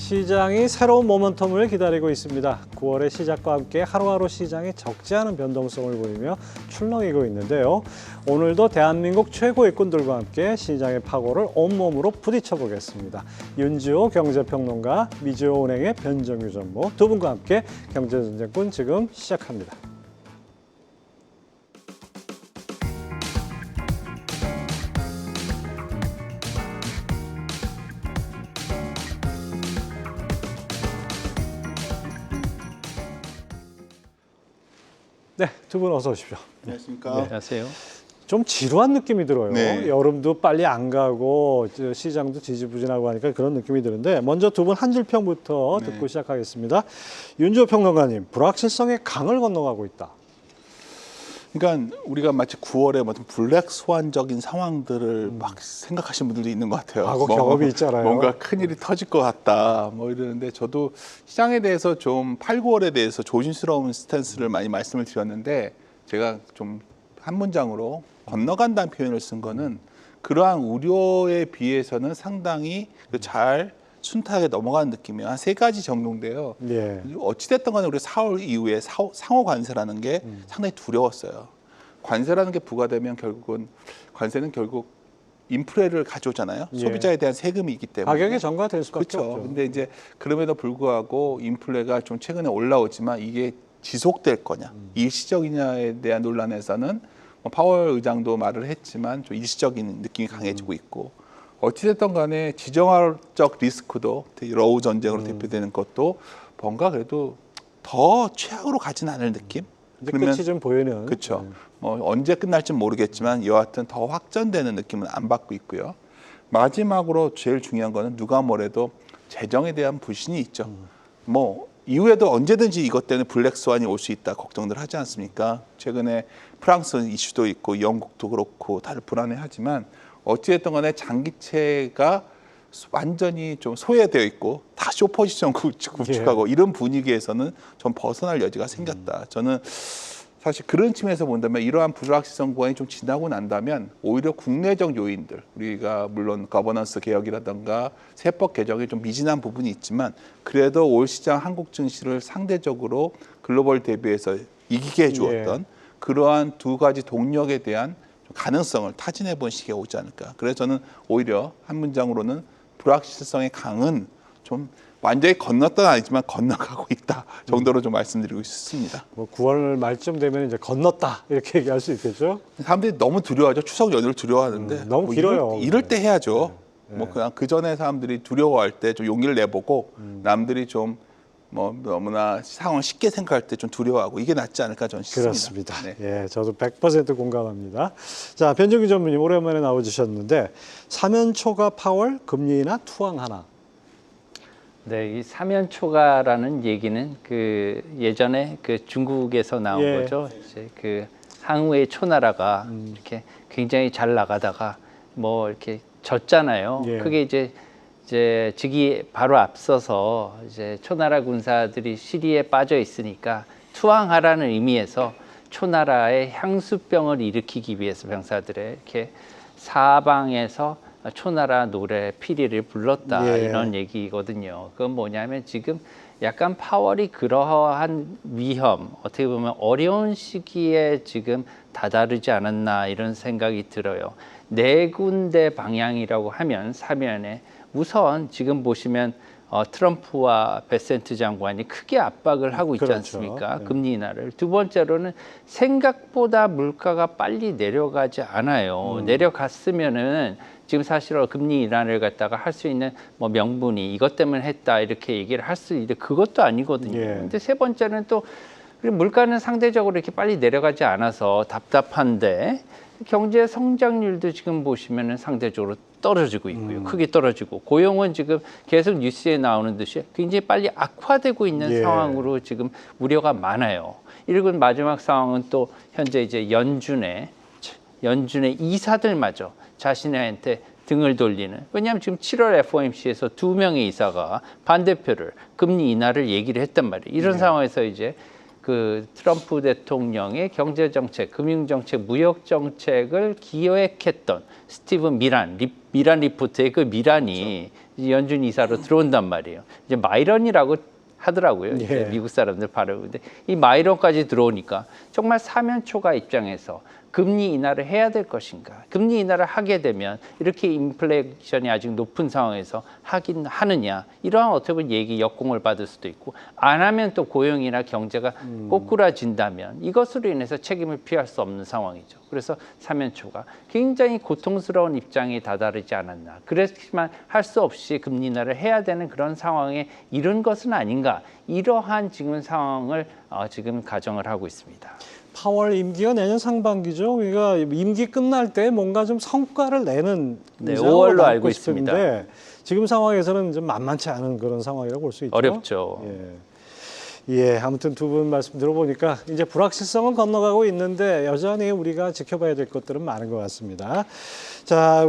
시장이 새로운 모멘텀을 기다리고 있습니다. 9월의 시작과 함께 하루하루 시장이 적지 않은 변동성을 보이며 출렁이고 있는데요. 오늘도 대한민국 최고의 꾼들과 함께 시장의 파고를 온몸으로 부딪혀 보겠습니다. 윤지호 경제평론가, 미주호은행의 변정유 전무 두 분과 함께 경제전쟁꾼 지금 시작합니다. 네, 두 분 어서 오십시오. 안녕하십니까. 네, 안녕하세요. 좀 지루한 느낌이 들어요. 네. 여름도 빨리 안 가고 시장도 지지부진하고 하니까 그런 느낌이 드는데 먼저 두 분 한 줄 평부터 네. 듣고 시작하겠습니다. 윤주호 평론가님, 불확실성의 강을 건너가고 있다. 그러니까 우리가 마치 9월에 어떤 블랙 스완적인 상황들을 막 생각하시는 분들도 있는 것 같아요. 과거 경험이 있잖아요. 뭔가 큰일이 터질 것 같다. 뭐 이러는데 저도 시장에 대해서 좀 8, 9월에 대해서 조심스러운 스탠스를 많이 말씀을 드렸는데 제가 좀 한 문장으로 건너간다는 표현을 쓴 거는 그러한 우려에 비해서는 상당히 잘 순탄하게 넘어가는 느낌이에요. 한 세 가지 정도인데요. 예. 어찌됐든 간에 우리 4월 이후에 상호 관세라는 게 상당히 두려웠어요. 관세라는 게 부과되면 관세는 결국 인플레를 가져오잖아요. 예. 소비자에 대한 세금이기 때문에. 가격이 전가될 수밖에 그렇죠. 없죠. 근데 이제 그럼에도 불구하고 인플레가 좀 최근에 올라오지만 이게 지속될 거냐, 일시적이냐에 대한 논란에서는 뭐 파월 의장도 말을 했지만 좀 일시적인 느낌이 강해지고 있고 어찌됐든 간에 지정학적 리스크도 러우 전쟁으로 대표되는 것도 뭔가 그래도 더 최악으로 가진 않을 느낌? 이제 끝이 좀 보이는. 그렇죠. 뭐 언제 끝날지 모르겠지만 여하튼 더 확전되는 느낌은 안 받고 있고요. 마지막으로 제일 중요한 거는 누가 뭐래도 재정에 대한 불신이 있죠. 뭐 이후에도 언제든지 이것 때문에 블랙스완이 올 수 있다 걱정들 하지 않습니까? 최근에 프랑스 이슈도 있고 영국도 그렇고 다들 불안해하지만 어찌됐든 간에 장기채가 완전히 좀 소외되어 있고 다 쇼포지션 구축하고 이런 분위기에서는 좀 벗어날 여지가 생겼다. 저는 사실 그런 측면에서 본다면 이러한 불확실성 구간이 좀 지나고 난다면 오히려 국내적 요인들, 우리가 물론 거버넌스 개혁이라든가 세법 개정에 좀 미진한 부분이 있지만 그래도 올 시장 한국 증시를 상대적으로 글로벌 대비해서 이기게 해주었던 그러한 두 가지 동력에 대한 가능성을 타진해 본 시기가 오지 않을까. 그래서 저는 오히려 한 문장으로는 불확실성의 강은 좀 완전히 건넜다는 아니지만 건너가고 있다 정도로 좀 말씀드리고 싶습니다. 뭐 9월 말쯤 되면 이제 건넜다 이렇게 얘기할 수 있겠죠. 사람들이 너무 두려워하죠. 추석 연휴를 두려워하는데 너무 뭐 길어요. 이럴 때 해야죠. 뭐 그냥 그 전에 사람들이 두려워할 때 좀 용기를 내보고 남들이 좀 뭐 너무나 상황을 쉽게 생각할 때 좀 두려워하고 이게 낫지 않을까 저는 싶습니다. 그렇습니다. 네. 예, 저도 100% 공감합니다. 자, 변정유 전무님 오랜만에 나와주셨는데 사면초가 파월 금리 인하 투항하나. 네, 이 사면초가라는 얘기는 그 예전에 그 중국에서 나온 거죠. 이제 그 항우의 초나라가 이렇게 굉장히 잘 나가다가 뭐 이렇게 졌잖아요. 그게 이제 즉위 바로 앞서서 이제 초나라 군사들이 시리에 빠져 있으니까 투항하라는 의미에서 초나라의 향수병을 일으키기 위해서 병사들의 이렇게 사방에서 초나라 노래 피리를 불렀다 이런 얘기거든요. 그건 뭐냐면 지금 약간 파월이 그러한 위험, 어떻게 보면 어려운 시기에 지금 다다르지 않았나 이런 생각이 들어요. 네 군데 방향이라고 하면 사면에 우선 지금 보시면 트럼프와 베센트 장관이 크게 압박을 하고 있지 않습니까? 금리 인하를. 두 번째로는 생각보다 물가가 빨리 내려가지 않아요. 내려갔으면은 지금 사실 금리 인하를 갖다가 할 수 있는 뭐 명분이 이것 때문에 했다 이렇게 얘기를 할 수 있는데 그것도 아니거든요. 근데 세 번째는 또 물가는 상대적으로 이렇게 빨리 내려가지 않아서 답답한데 경제 성장률도 지금 보시면은 상대적으로 떨어지고 있고요. 크게 떨어지고 고용은 지금 계속 뉴스에 나오는 듯이 굉장히 빨리 악화되고 있는 상황으로 지금 우려가 많아요. 그리고 마지막 상황은 또 현재 이제 연준의 이사들마저 자신한테 등을 돌리는. 왜냐하면 지금 7월 FOMC에서 2명의 이사가 반대표를 금리 인하를 얘기를 했단 말이에요. 이런 상황에서 이제 그 트럼프 대통령의 경제 정책, 금융 정책, 무역 정책을 기획했던 스티븐 미란 리포트의 그 미란이 이제 연준 이사로 들어온단 말이에요. 이제 마이런이라고 하더라고요. 예. 이제 미국 사람들 발음인데 이 마이런까지 들어오니까 정말 사면초가 입장에서 금리 인하를 해야 될 것인가? 금리 인하를 하게 되면 이렇게 인플레이션이 아직 높은 상황에서 하긴 하느냐? 이러한 어떻게 보면 얘기 역공을 받을 수도 있고 안 하면 또 고용이나 경제가 꼬꾸라진다면 이것으로 인해서 책임을 피할 수 없는 상황이죠. 그래서 사면초가 굉장히 고통스러운 입장에 다다르지 않았나. 그렇지만 할 수 없이 금리 인하를 해야 되는 그런 상황에 이른 것은 아닌가. 이러한 지금 상황을 지금 가정을 하고 있습니다. 파월 임기가 내년 상반기죠. 그러니까 임기 끝날 때 뭔가 좀 성과를 내는 네, 의장으로 5월로 남고 알고 싶은데 지금 상황에서는 좀 만만치 않은 그런 상황이라고 볼 수 있죠. 어렵죠. 예, 아무튼 두 분 말씀 들어보니까 이제 불확실성은 건너가고 있는데 여전히 우리가 지켜봐야 될 것들은 많은 것 같습니다. 자,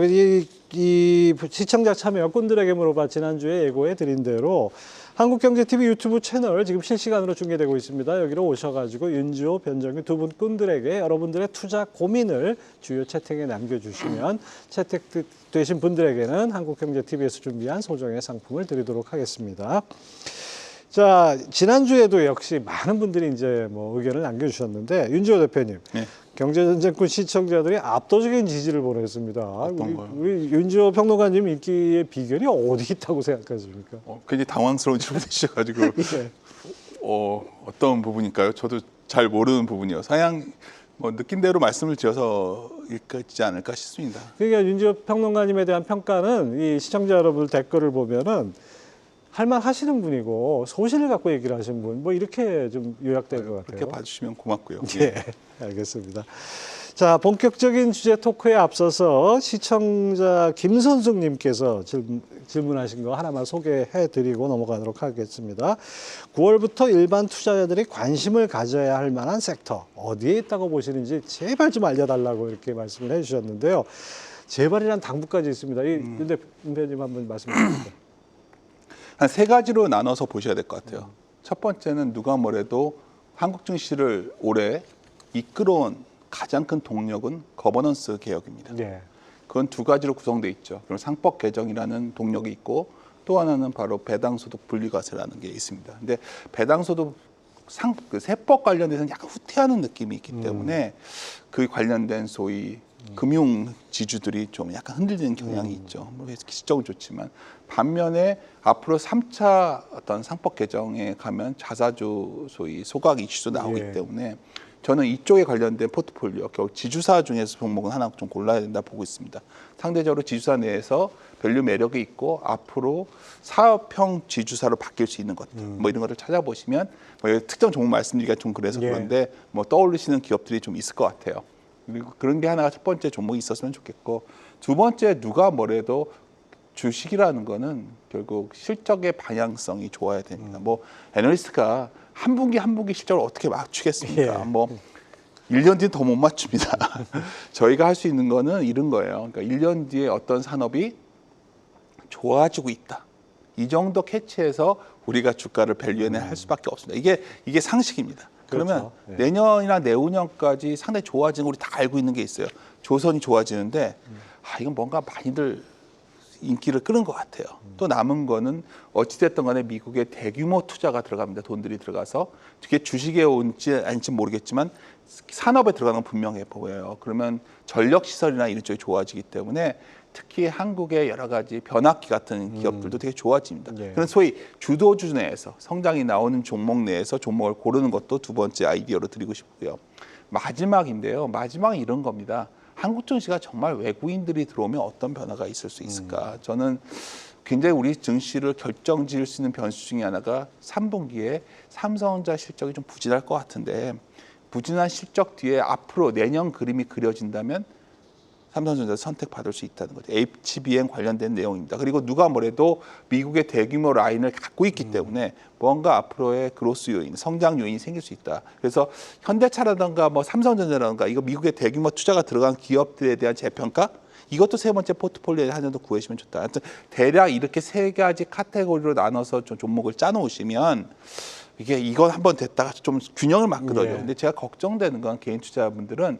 이 시청자 참여 꾼들에게 물어봐 지난주에 예고해 드린 대로 한국경제TV 유튜브 채널 지금 실시간으로 중계되고 있습니다. 여기로 오셔가지고 윤지호, 변정규 두 분 꾼들에게 여러분들의 투자 고민을 주요 채팅에 남겨주시면 채택되신 분들에게는 한국경제TV에서 준비한 소정의 상품을 드리도록 하겠습니다. 자, 지난주에도 역시 많은 분들이 이제 뭐 의견을 남겨주셨는데 윤지호 대표님, 네. 경제전쟁꾼 시청자들이 압도적인 지지를 보냈습니다. 우리 윤지호 평론가님 인기의 비결이 어디 있다고 생각하십니까? 굉장히 당황스러운 질문 주셔가지고 예. 어떤 부분일까요? 저도 잘 모르는 부분이요. 사양 뭐 느낌대로 말씀을 드려서 일까지 않을까 싶습니다. 그러니까 윤지호 평론가님에 대한 평가는 이 시청자 여러분들 댓글을 보면은 할만 하시는 분이고 소신을 갖고 얘기를 하시는 분, 뭐 이렇게 좀 요약될 것 같아요. 그렇게 봐주시면 고맙고요. 예, 알겠습니다. 자, 본격적인 주제 토크에 앞서서 시청자 김선숙님께서 질문하신 거 하나만 소개해드리고 넘어가도록 하겠습니다. 9월부터 일반 투자자들이 관심을 가져야 할 만한 섹터 어디에 있다고 보시는지 제발 좀 알려달라고 이렇게 말씀을 해주셨는데요. 제발이란 당부까지 있습니다. 윤 대표님 한번 말씀해 주시죠. 한 세 가지로 나눠서 보셔야 될 것 같아요. 첫 번째는 누가 뭐래도 한국 증시를 올해 이끌어온 가장 큰 동력은 거버넌스 개혁입니다. 예. 그건 두 가지로 구성돼 있죠. 그럼 상법 개정이라는 동력이 있고 또 하나는 바로 배당소득 분리과세라는 게 있습니다. 근데 배당소득 그 세법 관련돼서는 약간 후퇴하는 느낌이 있기 때문에 그 관련된 소위 금융 지주들이 좀 약간 흔들리는 경향이 있죠. 뭐 기술적으로 좋지만 반면에 앞으로 3차 어떤 상법 개정에 가면 자사주 소위 소각 이슈도 나오기 예. 때문에 저는 이쪽에 관련된 포트폴리오, 결국 지주사 중에서 종목은 하나 좀 골라야 된다 보고 있습니다. 상대적으로 지주사 내에서 밸류 매력이 있고 앞으로 사업형 지주사로 바뀔 수 있는 것들, 뭐 이런 것을 찾아보시면 뭐 특정 종목 말씀드리기가 좀 그래서 예. 그런데 뭐 떠올리시는 기업들이 좀 있을 것 같아요. 그리고 그런 게 하나가 첫 번째 종목이 있었으면 좋겠고 두 번째 누가 뭐래도 주식이라는 거는 결국 실적의 방향성이 좋아야 됩니다. 뭐 애널리스트가 한 분기 한 분기 실적을 어떻게 맞추겠습니까? 예. 뭐 1년 뒤는 더 못 맞춥니다. 저희가 할 수 있는 거는 이런 거예요. 그러니까 1년 뒤에 어떤 산업이 좋아지고 있다. 이 정도 캐치해서 우리가 주가를 밸류해내 할 수밖에 없습니다. 이게 상식입니다. 그러면 그렇죠. 예. 내년이나 내후년까지 상당히 좋아지는 거 우리 다 알고 있는 게 있어요. 조선이 좋아지는데 이건 뭔가 많이들 인기를 끄는 것 같아요. 또 남은 거는 어찌됐든 간에 미국의 대규모 투자가 들어갑니다. 돈들이 들어가서 그게 주식에 온지 아닌지 모르겠지만 산업에 들어가는 건 분명해 보여요. 그러면 전력시설이나 이런 쪽이 좋아지기 때문에 특히 한국의 여러 가지 변압기 같은 기업들도 되게 좋아집니다. 예. 그런 소위 주도주 내에서 성장이 나오는 종목 내에서 종목을 고르는 것도 두 번째 아이디어로 드리고 싶고요. 마지막인데요. 마지막은 이런 겁니다. 한국 증시가 정말 외국인들이 들어오면 어떤 변화가 있을 수 있을까? 저는 굉장히 우리 증시를 결정지을 수 있는 변수 중에 하나가 3분기에 삼성전자 실적이 좀 부진할 것 같은데 부진한 실적 뒤에 앞으로 내년 그림이 그려진다면 삼성전자를 선택받을 수 있다는 거죠. HBM 관련된 내용입니다. 그리고 누가 뭐래도 미국의 대규모 라인을 갖고 있기 때문에 뭔가 앞으로의 그로스 요인, 성장 요인이 생길 수 있다. 그래서 현대차라든가 뭐 삼성전자라든가 이거 미국의 대규모 투자가 들어간 기업들에 대한 재평가 이것도 세 번째 포트폴리오에 한 점 더 구해주시면 좋다. 하여튼 대략 이렇게 세 가지 카테고리로 나눠서 좀 종목을 짜놓으시면 이건 한번 됐다가 좀 균형을 맞거든요. 예. 근데 제가 걱정되는 건 개인 투자자분들은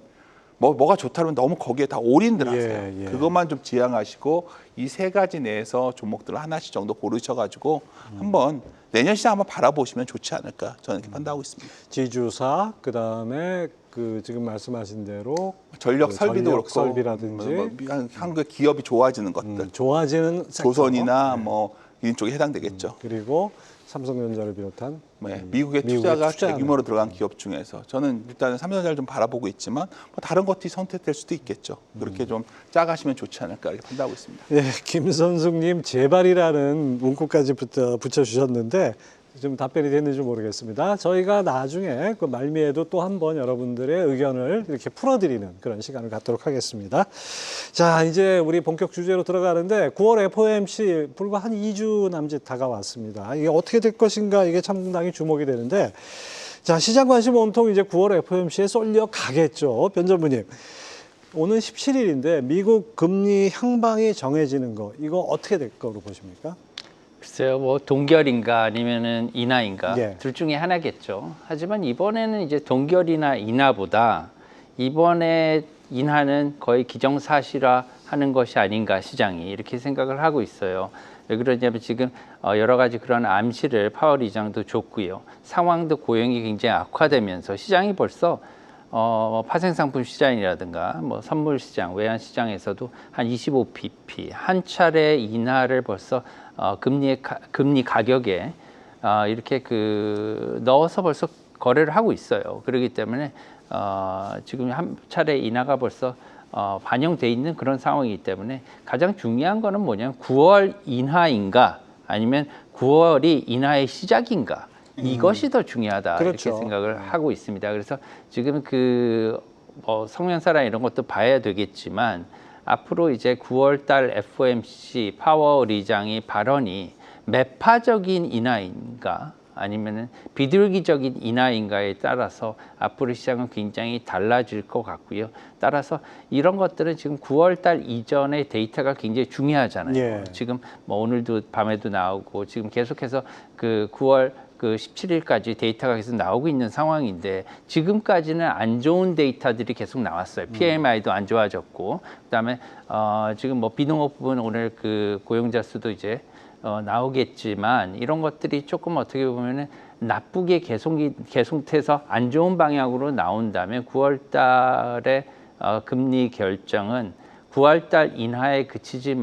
뭐가 좋다면 너무 거기에 다 올인들 하세요. 예, 예. 그것만 좀 지양하시고 이 세 가지 내에서 종목들을 하나씩 정도 고르셔가지고 한번 내년 시장 한번 바라보시면 좋지 않을까 저는 이렇게 판단하고 있습니다. 지주사 그다음에 그 지금 말씀하신 대로 전력 그 설비도 전력 그렇고 설비라든지 한국 기업이 좋아지는 것들, 좋아지는 섹터. 조선이나 뭐 이런 쪽에 해당되겠죠. 그리고 삼성전자를 비롯한 네, 미국의 투자가 대규모로 들어간 기업 중에서 저는 일단은 삼성전자를 좀 바라보고 있지만 뭐 다른 것들이 선택될 수도 있겠죠. 그렇게 좀 짜가시면 좋지 않을까 이렇게 판단하고 있습니다. 네, 김선숙님 제발이라는 문구까지 붙여주셨는데 좀 답변이 됐는지 모르겠습니다. 저희가 나중에 그 말미에도 또 한 번 여러분들의 의견을 이렇게 풀어드리는 그런 시간을 갖도록 하겠습니다. 자, 이제 우리 본격 주제로 들어가는데 9월 FOMC 불과 한 2주 남짓 다가왔습니다. 이게 어떻게 될 것인가 이게 상당히 주목이 되는데 자, 시장 관심 온통 이제 9월 FOMC에 쏠려 가겠죠. 변 전무님. 오늘 17일인데 미국 금리 향방이 정해지는 거 이거 어떻게 될 거로 보십니까? 글쎄요, 뭐 동결인가 아니면은 인하인가 예. 둘 중에 하나겠죠. 하지만 이번에는 이제 동결이나 인하보다 이번에 인하는 거의 기정사실화하는 것이 아닌가 시장이 이렇게 생각을 하고 있어요. 왜 그러냐면 지금 여러 가지 그런 암시를 파월 의장도 줬고요. 상황도 고용이 굉장히 악화되면서 시장이 벌써 파생상품 시장이라든가 뭐 선물 시장, 외환 시장에서도 한 25pp 한 차례 인하를 벌써 금리 가격에 이렇게 넣어서 벌써 거래를 하고 있어요. 그렇기 때문에 지금 한 차례 인하가 벌써 반영돼 있는 그런 상황이기 때문에 가장 중요한 거는 뭐냐면 9월 인하인가 아니면 9월이 인하의 시작인가 이것이 더 중요하다 그렇죠. 이렇게 생각을 하고 있습니다. 그래서 지금 성명사랑 이런 것도 봐야 되겠지만 앞으로 이제 9월달 FOMC 파월 의장의 발언이 매파적인 인하인가 아니면은 비둘기적인 인하인가에 따라서 앞으로 시장은 굉장히 달라질 것 같고요. 따라서 이런 것들은 지금 9월달 이전의 데이터가 굉장히 중요하잖아요. 예. 지금 뭐 오늘도 밤에도 나오고 지금 계속해서 9월 17일까지 데이터가 계속 나오고 있는 상황인데 지금까지는 안 좋은 데이터들이 계속 나왔어요. PMI도 안 좋아졌고 그다음에 지금 뭐 비농업 부분 오늘 고용자 수도 이제 나오겠지만 이런 것들이 조금 어떻게 보면은 나쁘게 계속돼서 안 좋은 방향으로 나온다면 9월 달에 금리 결정은 9월 달 인하에 그치지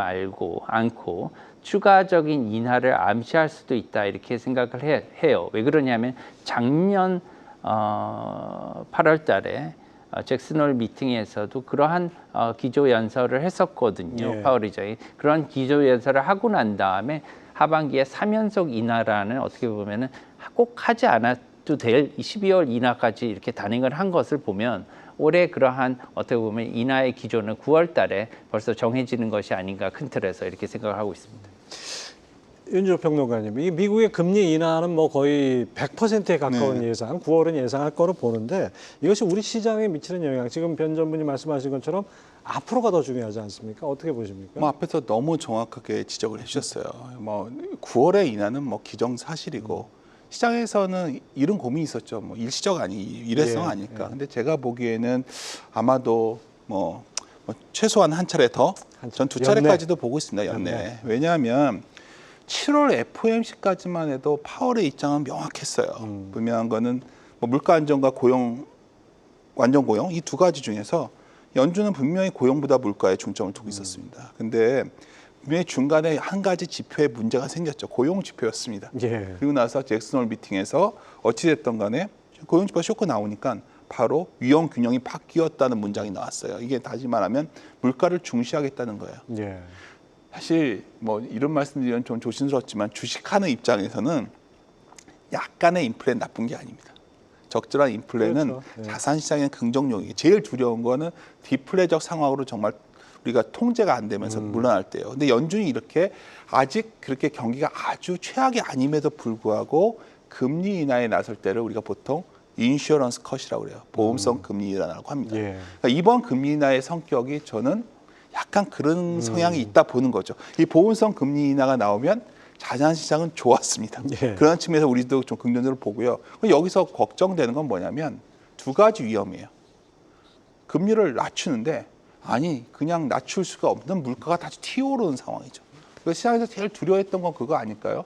않고 추가적인 인하를 암시할 수도 있다 이렇게 생각을 해요. 왜 그러냐면 작년 8월 달에 잭슨홀 미팅에서도 그러한 기조연설을 했었거든요. 예. 파월 의장이. 그런 기조연설을 하고 난 다음에 하반기에 3연속 인하라는 어떻게 보면은 꼭 하지 않아도 될 12월 인하까지 이렇게 단행을 한 것을 보면 올해 그러한 어떻게 보면 인하의 기조는 9월 달에 벌써 정해지는 것이 아닌가 큰 틀에서 이렇게 생각을 하고 있습니다. 윤주호 평론가님, 이 미국의 금리 인하는 뭐 거의 100%에 가까운 네. 예상, 9월은 예상할 거로 보는데 이것이 우리 시장에 미치는 영향, 지금 변 전문이 말씀하신 것처럼 앞으로가 더 중요하지 않습니까? 어떻게 보십니까? 뭐 앞에서 너무 정확하게 지적을 해주셨어요. 뭐 9월의 인하는 뭐 기정사실이고 시장에서는 이런 고민이 있었죠. 뭐 일시적 일회성 예, 아닐까. 예. 근데 제가 보기에는 아마도 뭐 최소한 한 차례 더, 전 두 차례까지도 보고 있습니다. 연내. 왜냐하면 7월 FOMC까지만 해도 파월의 입장은 명확했어요. 분명한 거는 뭐 물가 안정과 완전 고용 이 두 가지 중에서 연준은 분명히 고용보다 물가에 중점을 두고 있었습니다. 근데 분명히 중간에 한 가지 지표에 문제가 생겼죠. 고용 지표였습니다. 예. 그리고 나서 잭슨홀 미팅에서 어찌됐든 간에 고용 지표 쇼크 나오니까 바로 위험 균형이 바뀌었다는 문장이 나왔어요. 이게 다시 말하면 물가를 중시하겠다는 거예요. 예. 사실 뭐 이런 말씀드리면 좀 조심스럽지만 주식하는 입장에서는 약간의 인플레는 나쁜 게 아닙니다. 적절한 인플레는 그렇죠. 네. 자산 시장의 긍정력이 제일 두려운 거는 디플레적 상황으로 정말 우리가 통제가 안 되면서 물러날 때예요. 근데 연준이 이렇게 아직 그렇게 경기가 아주 최악이 아님에도 불구하고 금리 인하에 나설 때를 우리가 보통 인슈어런스 컷이라고 그래요. 보험성 금리 인하라고 합니다. 예. 그러니까 이번 금리 인하의 성격이 저는 약간 그런 성향이 있다 보는 거죠. 이 보험성 금리 인하가 나오면 자산 시장은 좋았습니다. 예. 그런 측면에서 우리도 좀 긍정적으로 보고요. 여기서 걱정되는 건 뭐냐면 두 가지 위험이에요. 금리를 낮추는데 아니 그냥 낮출 수가 없는 물가가 다시 튀어오르는 상황이죠. 그래서 시장에서 제일 두려워했던 건 그거 아닐까요?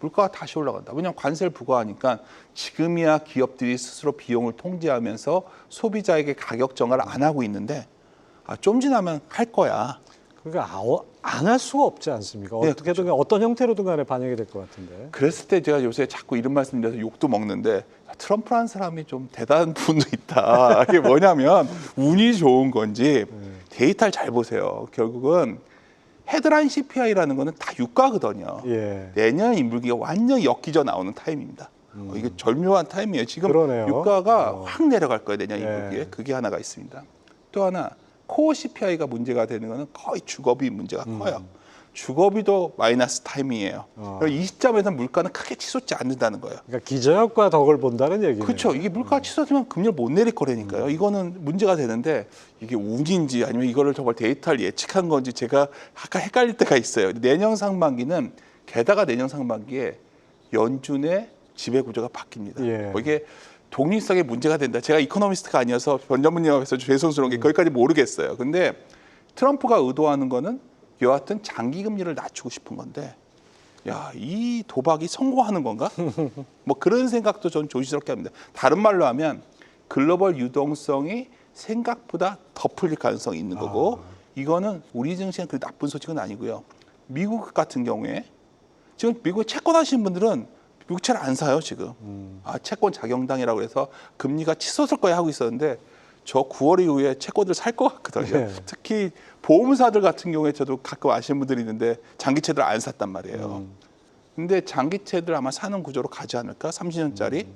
물가가 다시 올라간다. 왜냐하면 관세를 부과하니까 지금이야 기업들이 스스로 비용을 통제하면서 소비자에게 가격 정화를 안 하고 있는데 좀 지나면 할 거야. 그러니까 안 할 수가 없지 않습니까? 네, 어떻게든 어떤 형태로든 간에 반영이 될 것 같은데. 그랬을 때 제가 요새 자꾸 이런 말씀드려서 욕도 먹는데 트럼프라는 사람이 좀 대단한 분도 있다. 이게 뭐냐면 운이 좋은 건지 데이터를 잘 보세요. 결국은 헤드라인 CPI라는 거는 다 유가거든요. 예. 내년 인물기가 완전히 엮이져 나오는 타임입니다. 이게 절묘한 타임이에요. 지금 그러네요. 유가가 확 내려갈 거예요. 내년 예. 인물기에. 그게 하나가 있습니다. 또 하나 코어 CPI가 문제가 되는 거는 거의 주거비 문제가 커요. 주거비도 마이너스 타임이에요. 이 시점에서 물가는 크게 치솟지 않는다는 거예요. 그러니까 기저효과 덕을 본다는 얘기네요. 그렇죠. 이게 물가가 치솟으면 금리를 못 내릴 거라니까요. 이거는 문제가 되는데 이게 운인지 아니면 이거를 정말 데이터를 예측한 건지 제가 아까 헷갈릴 때가 있어요. 내년 상반기는 게다가 내년 상반기에 연준의 지배 구조가 바뀝니다. 예. 이게 독립성에 문제가 된다. 제가 이코노미스트가 아니어서 전문님 앞에서 죄송스러운 게 거기까지 모르겠어요. 근데 트럼프가 의도하는 거는 여하튼 장기 금리를 낮추고 싶은 건데 야, 이 도박이 성공하는 건가? 뭐 그런 생각도 전 조심스럽게 합니다. 다른 말로 하면 글로벌 유동성이 생각보다 더 풀릴 가능성이 있는 거고 이거는 우리 증시는 그 나쁜 소식은 아니고요. 미국 같은 경우에 지금 미국에 채권 하시는 분들은 미국 채를 안 사요 지금. 채권 작용당이라고 해서 금리가 치솟을 거야 하고 있었는데 저 9월 이후에 채권들 살 것 같거든요. 네. 특히 보험사들 같은 경우에 저도 가끔 아시는 분들이 있는데 장기채들 안 샀단 말이에요. 근데 장기채들 아마 사는 구조로 가지 않을까? 30년짜리.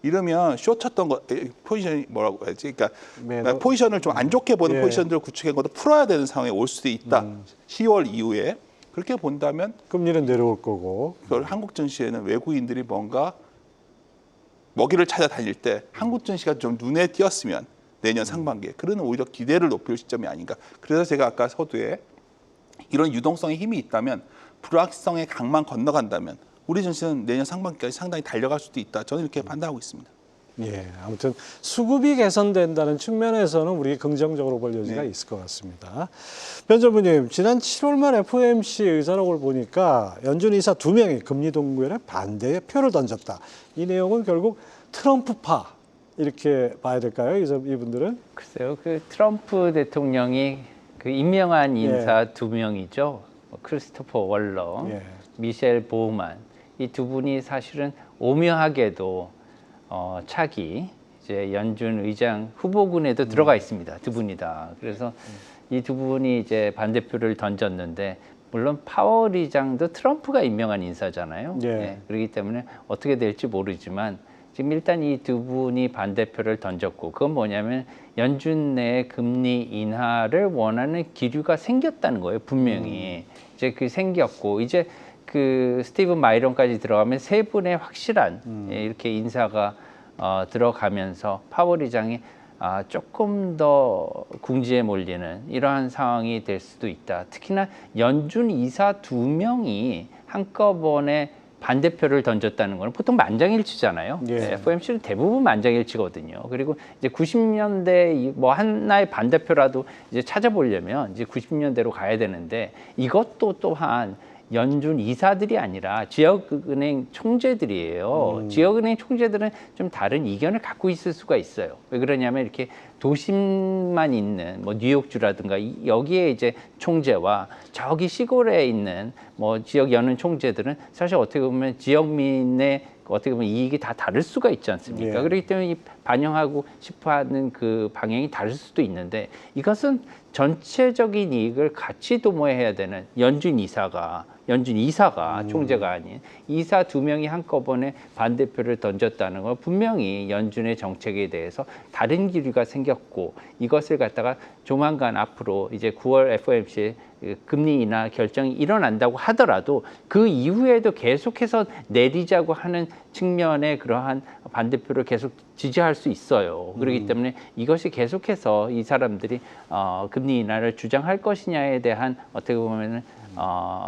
이러면 쇼 쳤던 거 포지션이 뭐라고 해야지? 그러니까 포지션을 좀 안 좋게 보는 예. 포지션들을 구축한 것도 풀어야 되는 상황에 올 수도 있다. 10월 이후에. 그렇게 본다면 금리는 내려올 거고. 그걸 한국 증시에는 외국인들이 뭔가 먹이를 찾아다닐 때 한국 증시가 좀 눈에 띄었으면 내년 상반기에 그러는 오히려 기대를 높일 시점이 아닌가. 그래서 제가 아까 서두에 이런 유동성의 힘이 있다면 불확실성의 강만 건너간다면 우리 증시는 내년 상반기까지 상당히 달려갈 수도 있다. 저는 이렇게 판단하고 있습니다. 예, 아무튼 수급이 개선된다는 측면에서는 우리 긍정적으로 볼 여지가 네. 있을 것 같습니다. 변 전무님, 지난 7월 말 FOMC 의사록을 보니까 연준 이사 2명이 금리 동결에 반대의 표를 던졌다. 이 내용은 결국 트럼프파 이렇게 봐야 될까요? 이분들은? 글쎄요, 그 트럼프 대통령이 그 임명한 인사 두 명이죠. 크리스토퍼 월러, 예. 미셸 보우만 이 두 분이 사실은 오묘하게도 차기 이제 연준 의장 후보군에도 들어가 있습니다. 두 분이 다. 그래서 이 두 분이 이제 반대표를 던졌는데 물론 파월 의장도 트럼프가 임명한 인사잖아요. 예. 예, 그렇기 때문에 어떻게 될지 모르지만 지금 일단 이 두 분이 반대표를 던졌고 그건 뭐냐면 연준 내 금리 인하를 원하는 기류가 생겼다는 거예요. 분명히 이제 그 생겼고 이제 그 스티븐 마이론까지 들어가면 세 분의 확실한 이렇게 인사가 들어가면서 파월 의장이 조금 더 궁지에 몰리는 이러한 상황이 될 수도 있다. 특히나 연준 이사 2명이 한꺼번에 반대표를 던졌다는 거는 보통 만장일치잖아요. 예. FOMC는 대부분 만장일치거든요. 그리고 이제 90년대 뭐 하나의 반대표라도 이제 찾아보려면 이제 90년대로 가야 되는데 이것도 또한 연준 이사들이 아니라 지역은행 총재들이에요. 지역은행 총재들은 좀 다른 이견을 갖고 있을 수가 있어요. 왜 그러냐면 이렇게 도심만 있는 뭐 뉴욕주라든가 여기에 이제 총재와 저기 시골에 있는 뭐 지역 연은 총재들은 사실 어떻게 보면 지역민의 어떻게 보면 이익이 다 다를 수가 있지 않습니까? 예. 그렇기 때문에 이 반영하고 싶어하는 그 방향이 다를 수도 있는데 이것은 전체적인 이익을 같이 도모해야 되는 연준 이사가 총재가 아닌 이사 2명이 한꺼번에 반대표를 던졌다는 건 분명히 연준의 정책에 대해서 다른 기류가 생겼고 이것을 갖다가 조만간 앞으로 이제 9월 FOMC 금리 인하 결정이 일어난다고 하더라도 그 이후에도 계속해서 내리자고 하는 측면의 그러한 반대표를 계속 지지할 수 있어요. 그렇기 때문에 이것이 계속해서 이 사람들이 금리 인하를 주장할 것이냐에 대한 어떻게 보면은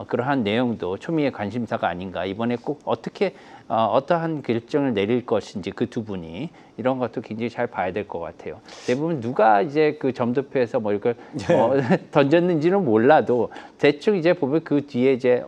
그러한 내용도 초미의 관심사가 아닌가. 이번에 꼭 어떻게 어떠한 결정을 내릴 것인지 그 두 분이 이런 것도 굉장히 잘 봐야 될 것 같아요. 대부분 누가 이제 그 점도표에서 뭐 이걸 던졌는지는 몰라도 대충 이제 보면 그 뒤에 이제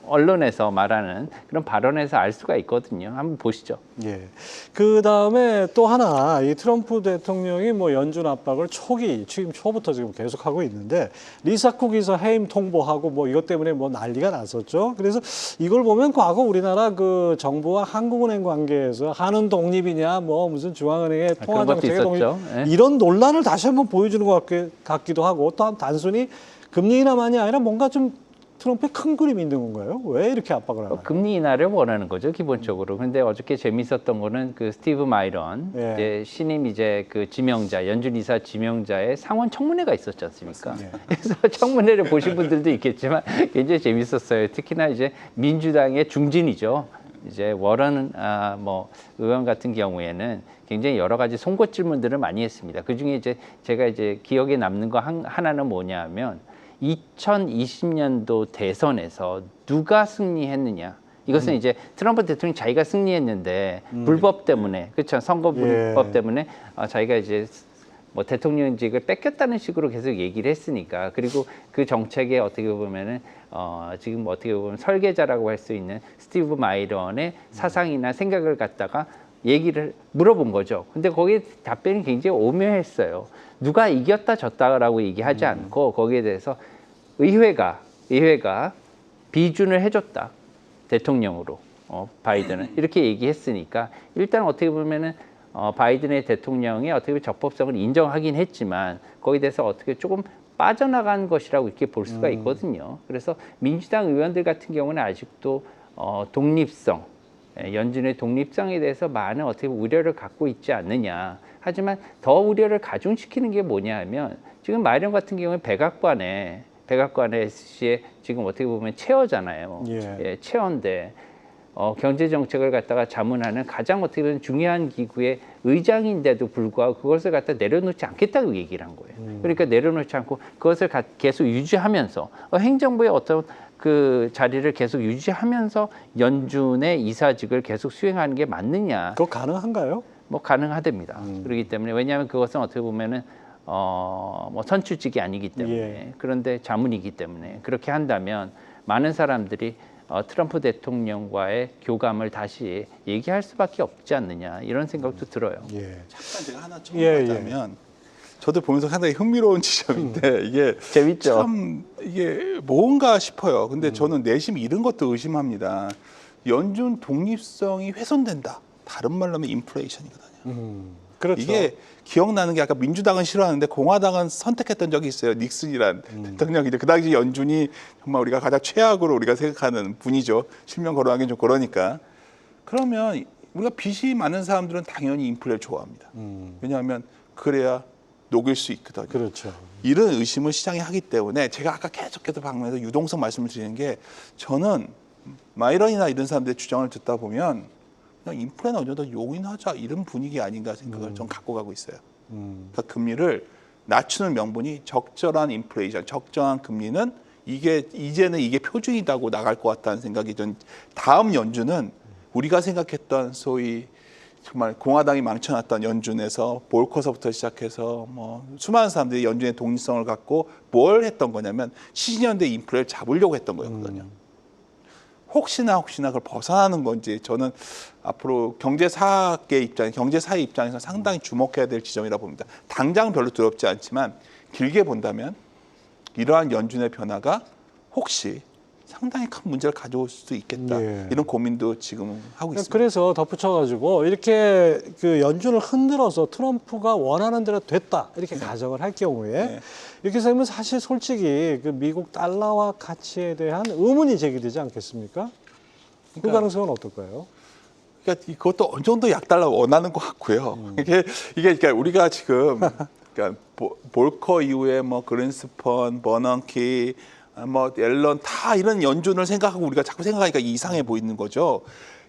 언론에서 말하는 그런 발언에서 알 수가 있거든요. 한번 보시죠. 예. 그 다음에 또 하나, 이 트럼프 대통령이 뭐 연준 압박을 취임 초부터 지금 계속하고 있는데, 리사 쿡이서 해임 통보하고 뭐 이것 때문에 뭐 난리가 났었죠. 그래서 이걸 보면 과거 우리나라 그 정부와 한국은행 관계에서 한은 독립이냐, 뭐 무슨 중앙은행의 통화 그런 것도 정책의 독립, 있었죠. 예. 이런 논란을 다시 한번 보여주는 것 같기도 하고, 또 단순히 금리 인하만이 아니라 뭔가 좀 트럼프의 큰 그림이 있는 건가요? 왜 이렇게 압박을 하나요? 금리 인하를 원하는 거죠, 기본적으로. 근데 어저께 재밌었던 거는 그 스티브 마이런, 예. 이제 신임 이제 그 지명자, 연준 이사 지명자의 상원 청문회가 있었지 않습니까? 예. 그래서 청문회를 보신 분들도 있겠지만 굉장히 재밌었어요. 특히나 이제 민주당의 중진이죠. 이제 워런 뭐 의원 같은 경우에는 굉장히 여러 가지 송곳 질문들을 많이 했습니다. 그 중에 이제 제가 이제 기억에 남는 거 하나는 뭐냐면 2020년도 대선에서 누가 승리했느냐. 이것은 이제 트럼프 대통령이 자기가 승리했는데 불법 때문에, 그렇죠, 선거 불법 예. 때문에 자기가 이제 뭐 대통령직을 뺏겼다는 식으로 계속 얘기를 했으니까. 그리고 그 정책에 어떻게 보면은 지금 어떻게 보면 설계자라고 할 수 있는 스티브 마이런의 사상이나 생각을 갖다가 얘기를 물어본 거죠. 근데 거기에 답변이 굉장히 오묘했어요. 누가 이겼다 졌다라고 얘기하지 않고 거기에 대해서 의회가 비준을 해줬다. 대통령으로 바이든은 이렇게 얘기했으니까 일단 어떻게 보면은 바이든의 대통령이 어떻게 보면 적법성을 인정하긴 했지만 거기에 대해서 어떻게 조금 빠져나간 것이라고 이렇게 볼 수가 있거든요. 그래서 민주당 의원들 같은 경우는 아직도 독립성, 연준의 독립성에 대해서 많은 어떻게 보면 우려를 갖고 있지 않느냐. 하지만 더 우려를 가중시키는 게 뭐냐 하면 지금 마이런 같은 경우는 백악관에 시에 지금 어떻게 보면 체어잖아요. 예. 체어인데 경제 정책을 갖다가 자문하는 가장 어떻게 보면 중요한 기구의 의장인데도 불구하고 그것을 갖다 내려놓지 않겠다고 얘기를 한 거예요. 그러니까 내려놓지 않고 그것을 계속 유지하면서 행정부의 어떤 그 자리를 계속 유지하면서 연준의 이사직을 계속 수행하는 게 맞느냐? 그거 가능한가요? 뭐 가능하답니다. 그렇기 때문에 왜냐하면 그것은 어떻게 보면은 뭐 선출직이 아니기 때문에 예. 그런데 자문이기 때문에 그렇게 한다면 많은 사람들이 트럼프 대통령과의 교감을 다시 얘기할 수밖에 없지 않느냐 이런 생각도 들어요. 예. 잠깐 제가 하나 예, 첨언하자면 저도 보면서 상당히 흥미로운 지점인데 이게 재밌죠? 참 이게 뭔가 싶어요. 근데 저는 내심 이런 것도 의심합니다. 연준 독립성이 훼손된다. 다른 말로 하면 인플레이션이거든요. 그렇죠. 이게 기억나는 게 아까 민주당은 싫어하는데 공화당은 선택했던 적이 있어요. 닉슨이란 대통령이 그 당시 연준이 정말 우리가 가장 최악으로 우리가 생각하는 분이죠. 실명 거론하기는 좀 그러니까. 그러면 우리가 빚이 많은 사람들은 당연히 인플레를 좋아합니다. 왜냐하면 그래야 녹일 수 있거든요. 그렇죠. 이런 의심을 시장이 하기 때문에 제가 아까 계속해서 방문해서 유동성 말씀을 드리는 게 저는 마이런이나 이런 사람들의 주장을 듣다 보면 그냥 인플레는 어느 정도 용인하자 이런 분위기 아닌가 생각을 좀 갖고 가고 있어요. 그러니까 금리를 낮추는 명분이 적절한 인플레이션, 적정한 금리는 이제는 이게 표준이다고 나갈 것 같다는 생각이 좀 다음 연준은 우리가 생각했던 소위 정말 공화당이 망쳐놨던 연준에서 볼커서부터 시작해서 뭐 수많은 사람들이 연준의 독립성을 갖고 뭘 했던 거냐면 70년대 인플레를 잡으려고 했던 거였거든요. 혹시나 그걸 벗어나는 건지 저는 앞으로 경제사의 입장에서 상당히 주목해야 될 지점이라 봅니다. 당장 별로 두렵지 않지만 길게 본다면 이러한 연준의 변화가 혹시 상당히 큰 문제를 가져올 수도 있겠다. 예. 이런 고민도 지금 하고 있습니다. 그래서 덧붙여가지고 이렇게 그 연준을 흔들어서 트럼프가 원하는 대로 됐다 이렇게 가정을 할 경우에 네. 이렇게 되면 사실 솔직히 그 미국 달러화 가치에 대한 의문이 제기되지 않겠습니까? 그 그러니까 가능성은 어떨까요? 그러니까 이것도 어느 정도 약달러 원하는 것 같고요. 이게 그러니까 우리가 지금 그러니까 볼커 이후에 뭐 그린스펀, 버넌키, 뭐 앨런 다 이런 연준을 생각하고 우리가 자꾸 생각하니까 이상해 보이는 거죠.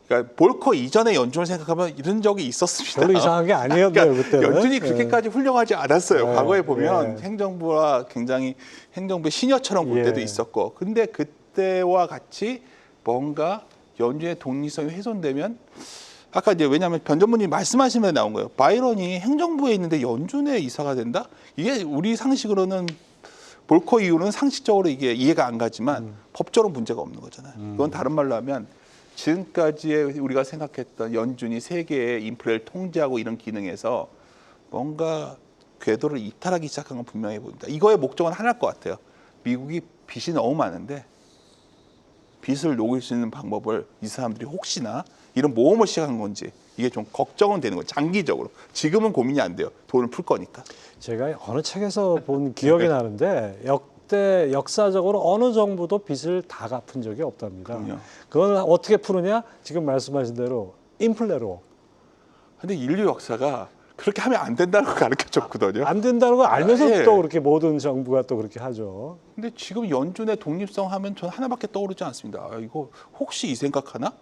그러니까 볼커 이전의 연준을 생각하면 이런 적이 있었습니다. 별로 이상한 게 아니었네요, 그러니까 그때는. 연준이 그렇게까지 훌륭하지 않았어요. 네, 과거에 보면 네. 행정부와 굉장히 행정부의 시녀처럼 볼 때도 예. 있었고. 근데 때와 같이 뭔가 연준의 독립성이 훼손되면 아까 이제 왜냐하면 변 전무님 말씀하시면 나온 거예요. 바이런이 행정부에 있는데 연준에 이사가 된다? 이게 우리 상식으로는 볼커 이유는 상식적으로 이게 이해가 안 가지만 법적으로 문제가 없는 거잖아요. 이건 다른 말로 하면 지금까지의 우리가 생각했던 연준이 세계의 인플레를 통제하고 이런 기능에서 뭔가 궤도를 이탈하기 시작한 건 분명해 보인다. 이거의 목적은 하나일 것 같아요. 미국이 빚이 너무 많은데 빚을 녹일 수 있는 방법을 이 사람들이 혹시나 이런 모험을 시작한 건지 이게 좀 걱정은 되는 거예요. 장기적으로. 지금은 고민이 안 돼요. 돈을 풀 거니까. 제가 어느 책에서 본 기억이 나는데 역사적으로 어느 정부도 빚을 다 갚은 적이 없답니다. 그럼요. 그건 어떻게 푸느냐? 지금 말씀하신 대로 인플레로. 근데 인류 역사가 그렇게 하면 안 된다는 걸 가르쳐줬거든요. 안 된다는 걸 알면서 예. 또 그렇게 모든 정부가 또 그렇게 하죠. 근데 지금 연준의 독립성 하면 저는 하나밖에 떠오르지 않습니다. 아, 이거 혹시 이 생각하나?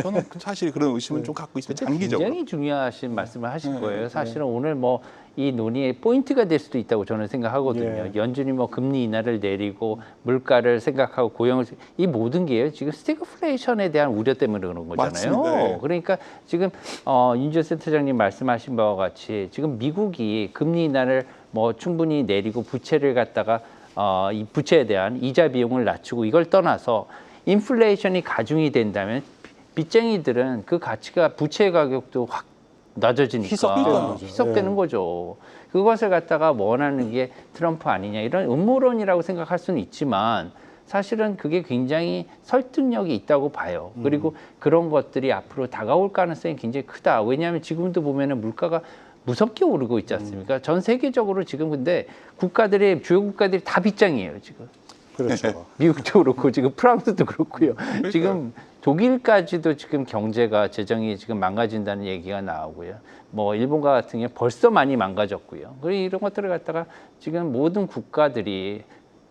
저는 사실 그런 의심은 좀 갖고 있습니다. 장기적으로. 굉장히 중요하신 말씀을 하실 네, 거예요. 사실은 오늘 뭐 이 논의의 포인트가 될 수도 있다고 저는 생각하거든요. 예. 연준이 뭐 금리 인하를 내리고 물가를 생각하고 고용을 이 모든 게요. 지금 스태그플레이션에 대한 우려 때문에 그런 거잖아요. 맞습니다. 예. 그러니까 지금 윤지호 센터장님 말씀하신 바와 같이 지금 미국이 금리 인하를 뭐 충분히 내리고 부채를 갖다가 이 부채에 대한 이자 비용을 낮추고 이걸 떠나서 인플레이션이 가중이 된다면 빚쟁이들은 그 가치가 부채 가격도 확 낮아지니까 희석되는 거죠. 희석되는 예. 거죠. 그것을 갖다가 원하는 게 트럼프 아니냐 이런 음모론이라고 생각할 수는 있지만 사실은 그게 굉장히 설득력이 있다고 봐요. 그리고 그런 것들이 앞으로 다가올 가능성이 굉장히 크다. 왜냐하면 지금도 보면은 물가가 무섭게 오르고 있지 않습니까? 전 세계적으로 지금 근데 국가들이 주요 국가들이 다 빚쟁이에요 지금. 그렇죠. 미국도 그렇고 지금 프랑스도 그렇고요. 지금 독일까지도 지금 경제가 재정이 지금 망가진다는 얘기가 나오고요. 뭐 일본과 같은 경우 벌써 많이 망가졌고요. 그리고 이런 것들을 갖다가 지금 모든 국가들이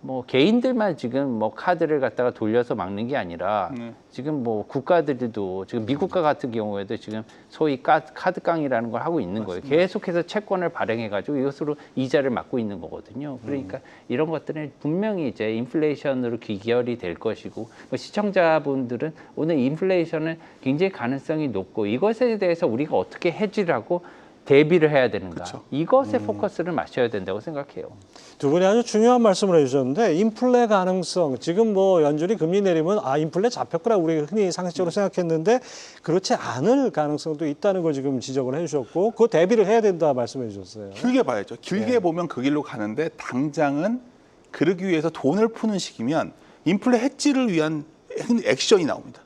뭐 개인들만 지금 뭐 카드를 갖다가 돌려서 막는 게 아니라 지금 뭐 국가들도 지금 미국과 같은 경우에도 지금 소위 카드깡이라는 걸 하고 있는 거예요. 계속해서 채권을 발행해가지고 이것으로 이자를 막고 있는 거거든요. 그러니까 이런 것들은 분명히 이제 인플레이션으로 귀결이 될 것이고 시청자분들은 오늘 인플레이션은 굉장히 가능성이 높고 이것에 대해서 우리가 어떻게 해지를 하고 대비를 해야 되는가. 그쵸. 이것에 포커스를 맞춰야 된다고 생각해요. 두 분이 아주 중요한 말씀을 해주셨는데 인플레 가능성 지금 뭐 연준이 금리 내리면 인플레 잡혔구나 우리가 흔히 상식적으로 생각했는데 그렇지 않을 가능성도 있다는 걸 지금 지적을 해주셨고 그 대비를 해야 된다 말씀해 주셨어요. 길게 봐야죠. 길게 네. 보면 그 길로 가는데 당장은 그러기 위해서 돈을 푸는 시기면 인플레 해지를 위한 액션이 나옵니다.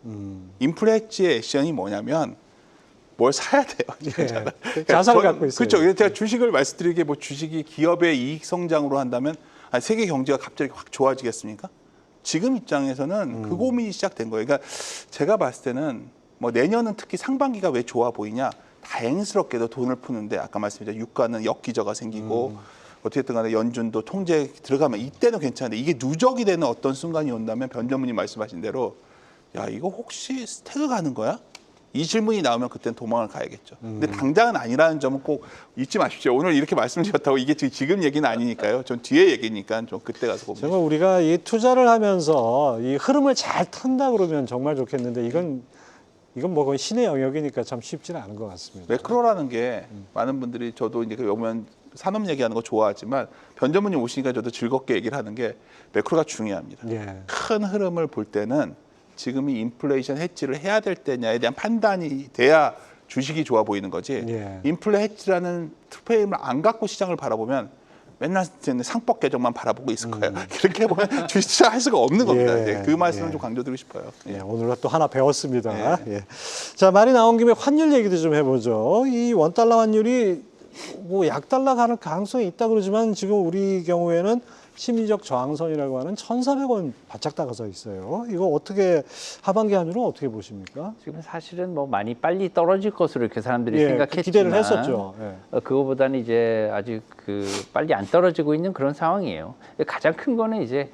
인플레 해지의 액션이 뭐냐면 뭘 사야 돼요. 예. 자산을 갖고 있어요. 그렇죠. 제가 주식을 말씀드리기에 뭐 주식이 기업의 이익 성장으로 한다면 세계 경제가 갑자기 확 좋아지겠습니까? 지금 입장에서는 그 고민이 시작된 거예요. 그러니까 제가 봤을 때는 뭐 내년은 특히 상반기가 왜 좋아 보이냐? 다행스럽게도 돈을 푸는데 아까 말씀드린 유가는 역기저가 생기고 어쨌든 간에 연준도 통제에 들어가면 이때는 괜찮은데 이게 누적이 되는 어떤 순간이 온다면 변 전무님 말씀하신 대로 야 이거 혹시 스태그 가는 거야? 이 질문이 나오면 그때는 도망을 가야겠죠. 근데 당장은 아니라는 점은 꼭 잊지 마십시오. 오늘 이렇게 말씀드렸다고 이게 지금 얘기는 아니니까요. 좀 뒤에 얘기니까 좀 그때 가서 고민해 정말 우리가 이 투자를 하면서 이 흐름을 잘 탄다 그러면 정말 좋겠는데 이건 뭐 거의 신의 영역이니까 참 쉽지는 않은 것 같습니다. 매크로라는 게 많은 분들이 저도 이제 오면 산업 얘기하는 거 좋아하지만 변 전무님 오시니까 저도 즐겁게 얘기를 하는 게 매크로가 중요합니다. 예. 큰 흐름을 볼 때는 지금이 인플레이션 해지를 해야 될 때냐에 대한 판단이 돼야 주식이 좋아 보이는 거지. 예. 인플레 해지라는 프레임을 안 갖고 시장을 바라보면 맨날 상법 개정만 바라보고 있을 거예요. 그렇게 보면 주식 투자할 수가 없는 겁니다. 예. 예, 그 말씀을 예. 좀 강조드리고 싶어요. 예, 오늘 또 하나 배웠습니다. 예. 자, 말이 나온 김에 환율 얘기도 좀 해보죠. 이 원달러 환율이 뭐 약달러 가는 가능성이 있다 그러지만 지금 우리 경우에는 심리적 저항선이라고 하는 1,400원 바짝 다가서 있어요. 이거 어떻게 하반기 환율은 어떻게 보십니까? 지금 사실은 뭐 많이 빨리 떨어질 것으로 이렇게 사람들이 예, 생각했지만 기대를 했었죠. 예. 그거보다는 이제 아직 그 빨리 안 떨어지고 있는 그런 상황이에요. 가장 큰 거는 이제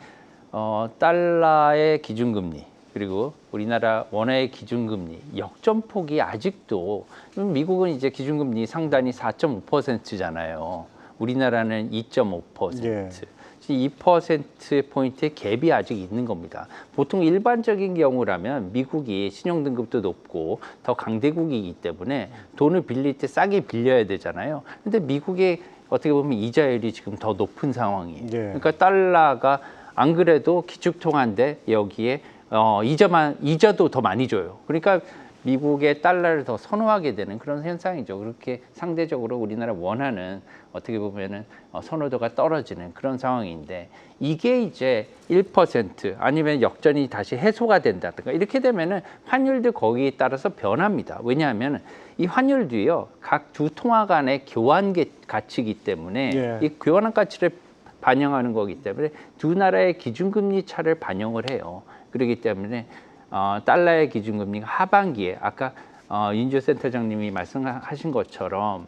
달러의 기준금리 그리고 우리나라 원화의 기준금리 역전폭이 아직도 미국은 이제 기준금리 상단이 4.5%잖아요. 우리나라는 2.5%. 예. 2%포인트의 갭이 아직 있는 겁니다. 보통 일반적인 경우라면 미국이 신용등급도 높고 더 강대국이기 때문에 돈을 빌릴 때 싸게 빌려야 되잖아요. 근데 미국의 어떻게 보면 이자율이 지금 더 높은 상황이에요. 예. 그러니까 달러가 안 그래도 기축통화인데 여기에 이자도 더 많이 줘요. 그러니까 미국의 달러를 더 선호하게 되는 그런 현상이죠. 그렇게 상대적으로 우리나라 원화는 어떻게 보면은 선호도가 떨어지는 그런 상황인데 이게 이제 1% 아니면 역전이 다시 해소가 된다든가 이렇게 되면은 환율도 거기에 따라서 변합니다. 왜냐하면 이 환율도요 각 두 통화 간의 교환 가치이기 때문에 예. 이 교환 가치를 반영하는 거기 때문에 두 나라의 기준금리 차를 반영을 해요. 그렇기 때문에 달러의 기준금리가 하반기에 아까 윤주 센터장님이 말씀하신 것처럼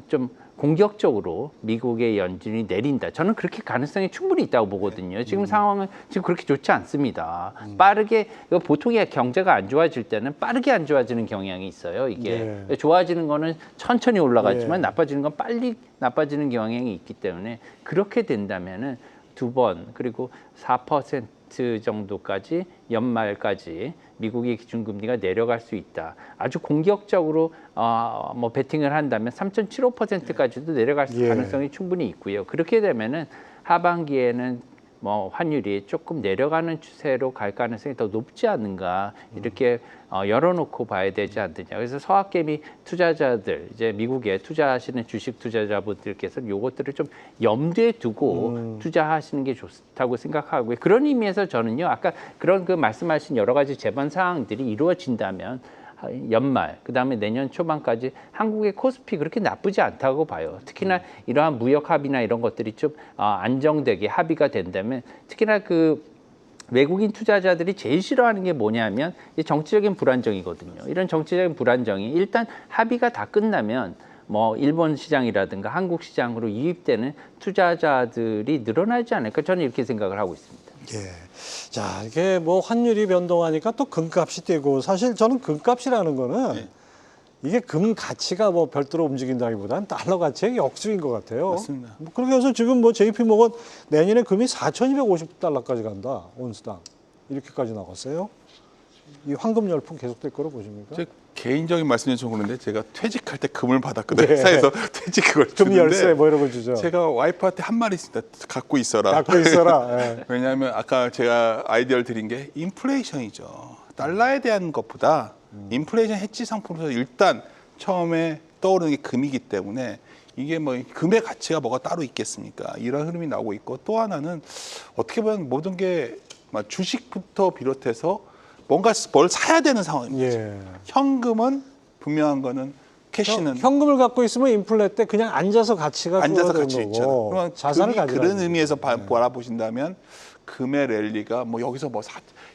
좀 공격적으로 미국의 연준이 내린다. 저는 그렇게 가능성이 충분히 있다고 보거든요. 지금 상황은 지금 그렇게 좋지 않습니다. 빠르게 이거 보통 경제가 안 좋아질 때는 빠르게 안 좋아지는 경향이 있어요. 이게 좋아지는 거는 천천히 올라가지만 나빠지는 건 빨리 나빠지는 경향이 있기 때문에 그렇게 된다면은 두 번 그리고 4% 정도까지 연말까지 미국의 기준금리가 내려갈 수 있다. 아주 공격적으로 뭐 베팅을 한다면 3.75%까지도 내려갈 가능성이 충분히 있고요. 그렇게 되면은 하반기에는 뭐 환율이 조금 내려가는 추세로 갈 가능성이 더 높지 않는가 이렇게 열어놓고 봐야 되지 않느냐. 그래서 서학개미 투자자들 이제 미국에 투자하시는 주식 투자자분들께서 요것들을 좀 염두에 두고 투자하시는 게 좋다고 생각하고요. 그런 의미에서 저는요 아까 그런 그 말씀하신 여러 가지 재반 사항들이 이루어진다면 연말 그다음에 내년 초반까지 한국의 코스피 그렇게 나쁘지 않다고 봐요. 특히나 이러한 무역 합의나 이런 것들이 좀 안정되게 합의가 된다면 특히나 그 외국인 투자자들이 제일 싫어하는 게 뭐냐면 이 정치적인 불안정이거든요. 이런 정치적인 불안정이 일단 합의가 다 끝나면 뭐 일본 시장이라든가 한국 시장으로 유입되는 투자자들이 늘어나지 않을까 저는 이렇게 생각을 하고 있습니다. 예. 자, 이게 뭐 환율이 변동하니까 또 금값이 뛰고 사실 저는 금값이라는 거는 이게 금 가치가 뭐 별도로 움직인다기보다는 달러 가치의 역수인 것 같아요. 맞습니다. 뭐 그렇게 해서 지금 뭐 JP모건 내년에 금이 4,250달러까지 간다. 온스당. 이렇게까지 나갔어요. 이 황금 열풍 계속될 거로 보십니까? 제 개인적인 말씀이 좀 그런데 제가 퇴직할 때 금을 받았거든요. 회사에서 퇴직 그걸 금 주는데 열쇠 뭐 이런 거 주죠. 제가 와이프한테 한 말이 있습니다. 갖고 있어라. 갖고 있어라. 예. 왜냐하면 아까 제가 아이디어를 드린 게 인플레이션이죠. 달러에 대한 것보다 인플레이션 해지 상품에서 일단 처음에 떠오르는 게 금이기 때문에 이게 뭐 금의 가치가 뭐가 따로 있겠습니까? 이런 흐름이 나오고 있고 또 하나는 어떻게 보면 모든 게 주식부터 비롯해서 뭔가 뭘 사야 되는 상황입니다. 예. 현금은 분명한 거는 캐시는 현금을 갖고 있으면 인플레 때 그냥 앉아서 가치가 앉아서 줄어드는 같이 있잖아요. 거고 그러면 자산을 금이 가지고 그런 의미에서 바라보신다면 금의 랠리가 뭐 여기서 뭐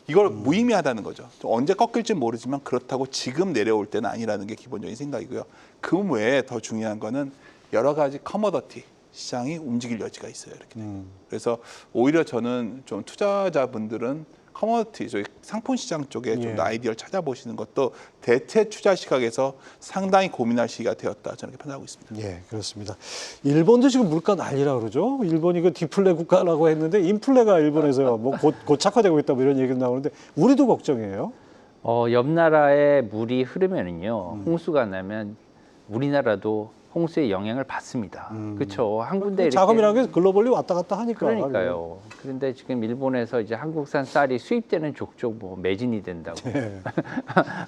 이걸 무의미하다는 거죠. 언제 꺾일지 모르지만 그렇다고 지금 내려올 때는 아니라는 게 기본적인 생각이고요. 금 외에 더 중요한 거는 여러 가지 커머더티 시장이 움직일 여지가 있어요. 이렇게 되면. 그래서 오히려 저는 좀 투자자분들은 커머디티, 저희 상품 시장 쪽에 좀 더 아이디어를 찾아보시는 것도 대체 투자 시각에서 상당히 고민할 시기가 되었다. 저는 이렇게 판단하고 있습니다. 예, 그렇습니다. 일본도 지금 물가 난리라 그러죠. 일본이 그 디플레 국가라고 했는데 인플레가 일본에서 뭐 곧 착화되고 있다 뭐 이런 얘기가 나오는데 우리도 걱정이에요. 옆 나라에 물이 흐르면은요 홍수가 나면 우리나라도 홍수의 영향을 받습니다. 그렇죠. 한 군데 이렇게 자금이라는 게 글로벌리 왔다 갔다 하니까. 그러니까요. 그런데 지금 일본에서 이제 한국산 쌀이 수입되는 족족 뭐 매진이 된다고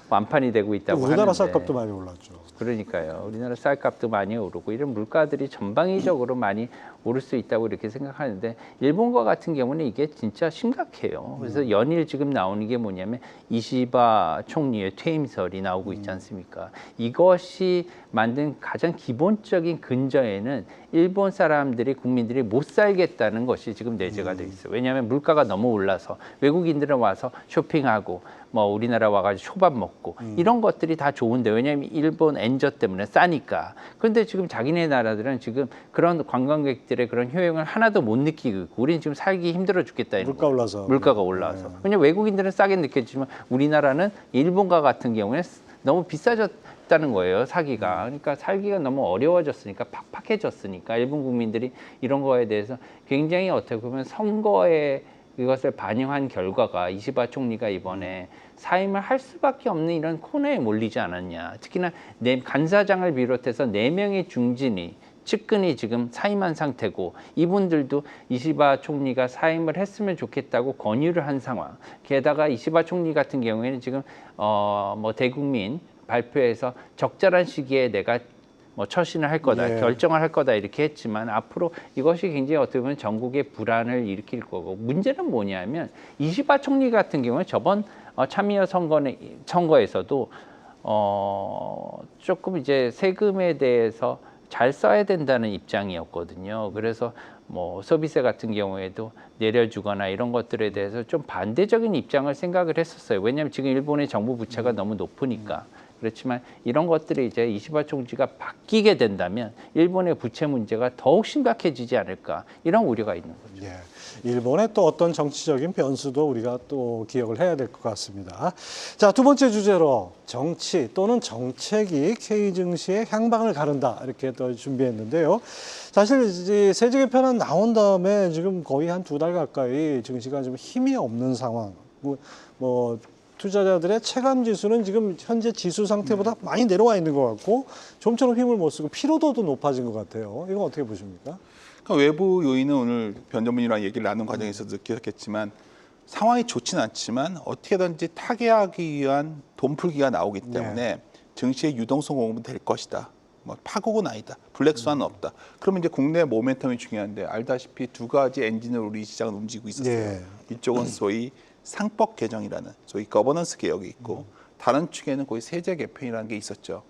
완판이 되고 있다고 우리나라 하는데 쌀값도 많이 올랐죠. 그러니까요. 우리나라 쌀값도 많이 오르고 이런 물가들이 전방위적으로 많이 오를 수 있다고 이렇게 생각하는데 일본과 같은 경우는 이게 진짜 심각해요. 그래서 연일 지금 나오는 게 뭐냐면 이시바 총리의 퇴임설이 나오고 있지 않습니까? 이것이 만든 가장 기본적인 근저에는 일본 사람들이 국민들이 못 살겠다는 것이 지금 내재가 돼 있어요. 왜냐하면 물가가 너무 올라서 외국인들은 와서 쇼핑하고 뭐 우리나라 와가지고 초밥 먹고 이런 것들이 다 좋은데 왜냐하면 일본 엔저 때문에 싸니까. 그런데 지금 자기네 나라들은 지금 그런 관광객들의 그런 효용을 하나도 못 느끼고 있고 우리는 지금 살기 힘들어 죽겠다. 이런 물가 올라서. 물가가 올라서. 왜냐하면 외국인들은 싸게 느꼈지만 우리나라는 일본과 같은 경우에 너무 비싸졌다는 거예요, 사기가. 그러니까 살기가 너무 어려워졌으니까, 팍팍해졌으니까 일본 국민들이 이런 거에 대해서 굉장히 어떻게 보면 선거에 이것을 반영한 결과가 이시바 총리가 이번에 사임을 할 수밖에 없는 이런 코너에 몰리지 않았냐. 특히나 간사장을 비롯해서 4명의 중진이 측근이 지금 사임한 상태고, 이분들도 이시바 총리가 사임을 했으면 좋겠다고 권유를 한 상황. 게다가 이시바 총리 같은 경우에는 지금 뭐 대국민 발표에서 적절한 시기에 내가 뭐 처신을 할 거다, 예. 결정을 할 거다 이렇게 했지만, 앞으로 이것이 굉장히 어떻게 보면 전국에 불안을 일으킬 거고, 문제는 뭐냐면 이시바 총리 같은 경우는 저번 참여 선거에서도 조금 이제 세금에 대해서 잘 써야 된다는 입장이었거든요. 그래서 뭐 소비세 같은 경우에도 내려주거나 이런 것들에 대해서 좀 반대적인 입장을 생각을 했었어요. 왜냐하면 지금 일본의 정부 부채가 너무 높으니까. 그렇지만 이런 것들이 이제 이시바 총리가 바뀌게 된다면 일본의 부채 문제가 더욱 심각해지지 않을까, 이런 우려가 있는 거죠. 예. 일본의 또 어떤 정치적인 변수도 우리가 또 기억을 해야 될 것 같습니다. 자, 두 번째 주제로 정치 또는 정책이 K 증시의 향방을 가른다, 이렇게 또 준비했는데요. 사실 이제 세제 개편안 나온 다음에 지금 거의 한 2달 가까이 증시가 좀 힘이 없는 상황. 뭐 투자자들의 체감 지수는 지금 현재 지수 상태보다 많이 내려와 있는 것 같고, 좀처럼 힘을 못 쓰고 피로도도 높아진 것 같아요. 이건 어떻게 보십니까? 그러니까 외부 요인은 오늘 변 전문이랑 얘기를 나눈 과정에서도 느꼈겠지만, 상황이 좋지는 않지만 어떻게든지 타개하기 위한 돈풀기가 나오기 때문에 증시의 유동성 공급은 될 것이다. 뭐 파국은 아니다. 블랙스완은 없다. 그러면 이제 국내 모멘텀이 중요한데, 알다시피 2가지 엔진으로 우리 시장은 움직이고 있었어요. 예. 이쪽은 소위 상법 개정이라는 소위 거버넌스 개혁이 있고, 다른 축에는 거의 세제 개편이라는 게 있었죠.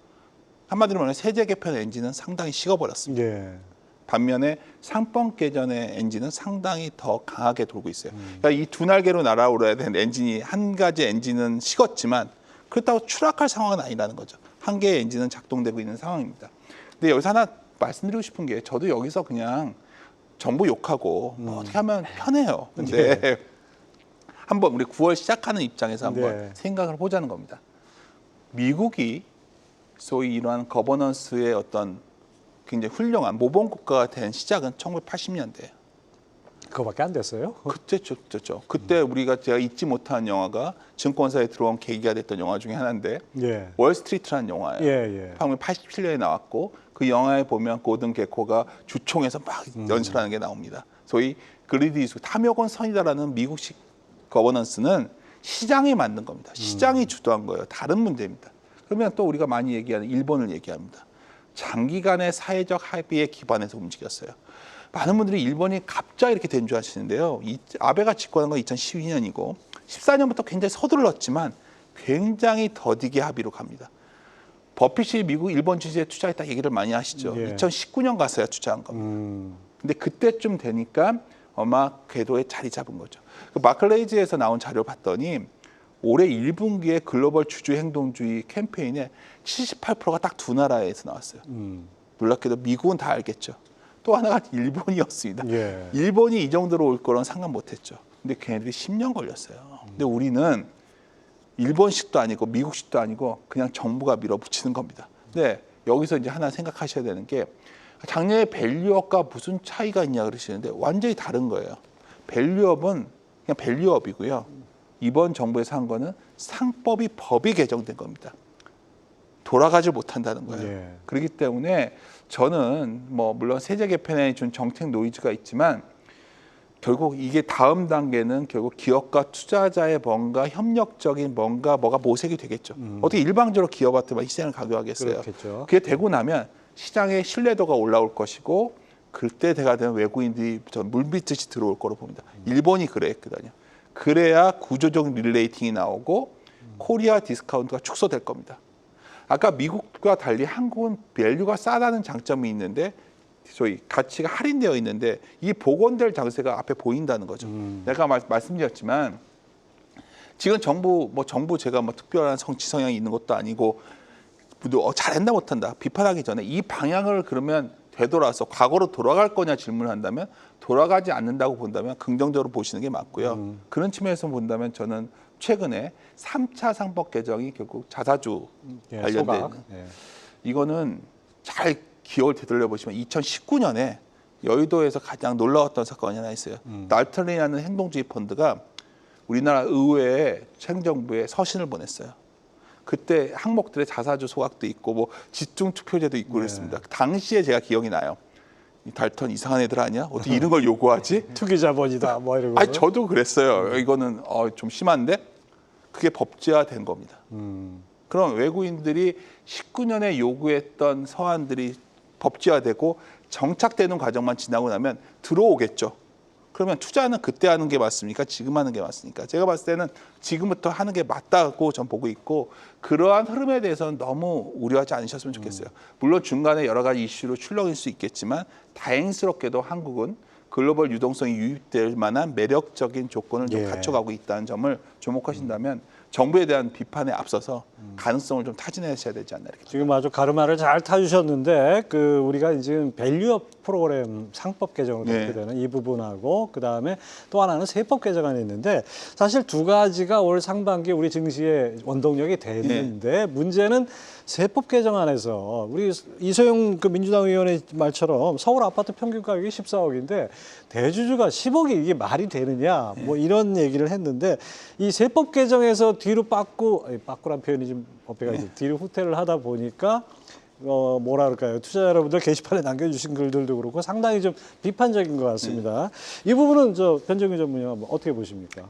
한마디로 말하면 세제 개편 엔진은 상당히 식어버렸습니다. 예. 반면에 상법 개정의 엔진은 상당히 더 강하게 돌고 있어요. 그러니까 이 두 날개로 날아오르야 되는 엔진이, 한 가지 엔진은 식었지만 그렇다고 추락할 상황은 아니라는 거죠. 한 개의 엔진은 작동되고 있는 상황입니다. 근데 여기서 하나 말씀드리고 싶은 게, 저도 여기서 그냥 정부 욕하고 뭐 어떻게 하면 편해요. 근데 한번 우리 9월 시작하는 입장에서 한번 생각을 보자는 겁니다. 미국이 소위 이러한 거버넌스의 어떤 굉장히 훌륭한 모범 국가가 된 시작은 1980년대예요. 그거밖에 안 됐어요? 그때죠. 그때 우리가 제가 잊지 못하는 영화가 증권사에 들어온 계기가 됐던 영화 중에 하나인데, 예. 월스트리트라는 영화예요. 예. 87년에 나왔고, 그 영화에 보면 고든 게코가 주총에서 막 연설하는 게 나옵니다. 소위 그리디스 탐욕은 선이다라는 미국식 거버넌스는 시장이 만든 겁니다. 시장이 주도한 거예요. 다른 문제입니다. 그러면 또 우리가 많이 얘기하는 일본을 얘기합니다. 장기간의 사회적 합의에 기반해서 움직였어요. 많은 분들이 일본이 갑자기 이렇게 된 줄 아시는데요. 아베가 집권한 건 2012년이고 14년부터 굉장히 서둘렀지만 굉장히 더디게 합의로 갑니다. 버핏이 미국, 일본 주식에 투자했다 얘기를 많이 하시죠. 예. 2019년 가서야 투자한 겁니다. 근데 그때쯤 되니까 아마 궤도에 자리 잡은 거죠. 그 마클레이즈에서 나온 자료 봤더니 올해 1분기에 글로벌 주주 행동주의 캠페인에 78%가 딱 2나라에서 나왔어요. 놀랍게도 미국은 다 알겠죠. 또 하나가 일본이었습니다. 예. 일본이 이 정도로 올 거는 상관 못했죠. 근데 걔네들이 10년 걸렸어요. 근데 우리는 일본식도 아니고 미국식도 아니고 그냥 정부가 밀어붙이는 겁니다. 근데 여기서 이제 하나 생각하셔야 되는 게, 작년에 밸류업과 무슨 차이가 있냐 그러시는데 완전히 다른 거예요. 밸류업은 그냥 밸류업이고요. 이번 정부에서 한 거는 법이 개정된 겁니다. 돌아가지 못한다는 거예요. 예. 그렇기 때문에 저는 뭐 물론 세제 개편에 준 정책 노이즈가 있지만, 결국 이게 다음 단계는 결국 기업과 투자자의 뭔가 협력적인 뭐가 모색이 되겠죠. 어떻게 일방적으로 기업한테만 희생을 강요하겠어요. 그렇겠죠. 그게 되고 나면 시장의 신뢰도가 올라올 것이고, 그때 대가 되면 외국인들이 물밀듯이 들어올 거로 봅니다. 일본이 그랬거든요. 그래야 구조적 릴레이팅이 나오고 코리아 디스카운트가 축소될 겁니다. 아까 미국과 달리 한국은 밸류가 싸다는 장점이 있는데, 저희 가치가 할인되어 있는데 이 복원될 장세가 앞에 보인다는 거죠. 내가 말씀드렸지만 지금 정부 제가 뭐 특별한 정치 성향이 있는 것도 아니고 잘한다 못한다 비판하기 전에 이 방향을 그러면 되돌아서 과거로 돌아갈 거냐 질문을 한다면 돌아가지 않는다고 본다면 긍정적으로 보시는 게 맞고요. 그런 측면에서 본다면 저는 최근에 3차 상법 개정이 결국 자사주 예, 관련된 소각. 예. 이거는 잘 기억을 되돌려 보시면 2019년에 여의도에서 가장 놀라웠던 사건이 하나 있어요. 날털리라는 행동주의 펀드가 우리나라 의회에 행정부에 서신을 보냈어요. 그때 항목들의 자사주 소각도 있고 뭐 집중 투표제도 있고 그랬습니다. 당시에 제가 기억이 나요. 이 달턴 이상한 애들 아니야? 어떻게 이런 걸 요구하지? 투기 자본이다 뭐 이런 거. 아니 저도 그랬어요. 이거는 좀 심한데 그게 법제화된 겁니다. 그럼 외국인들이 19년에 요구했던 서한들이 법제화되고 정착되는 과정만 지나고 나면 들어오겠죠. 그러면 투자는 그때 하는 게 맞습니까? 지금 하는 게 맞습니까? 제가 봤을 때는 지금부터 하는 게 맞다고 전 보고 있고 그러한 흐름에 대해서는 너무 우려하지 않으셨으면 좋겠어요. 물론 중간에 여러 가지 이슈로 출렁일 수 있겠지만 다행스럽게도 한국은 글로벌 유동성이 유입될 만한 매력적인 조건을 좀 예. 갖춰가고 있다는 점을 주목하신다면 정부에 대한 비판에 앞서서 가능성을 좀 타진하셔야 되지 않나 이렇게. 지금 아주 가르마를 잘 타주셨는데 그 우리가 지금 밸류업 프로그램 상법 개정을 네. 갖게 되는 이 부분하고 그 다음에 또 하나는 세법 개정안이 있는데 사실 두 가지가 올 상반기 우리 증시에 원동력이 되는데 문제는 세법 개정안에서 우리 이소영 그 민주당 의원의 말처럼 서울 아파트 평균 가격이 14억인데 대주주가 10억이 이게 말이 되느냐 뭐 이런 얘기를 했는데 이 세법 개정에서 뒤로 빠꾸란 표현이 좀 법배가 있죠. 뒤로 후퇴를 하다 보니까 뭐라 그럴까요? 투자자 여러분들 게시판에 남겨주신 글들도 그렇고 상당히 좀 비판적인 것 같습니다. 이 부분은 변정규 전문위원 어떻게 보십니까?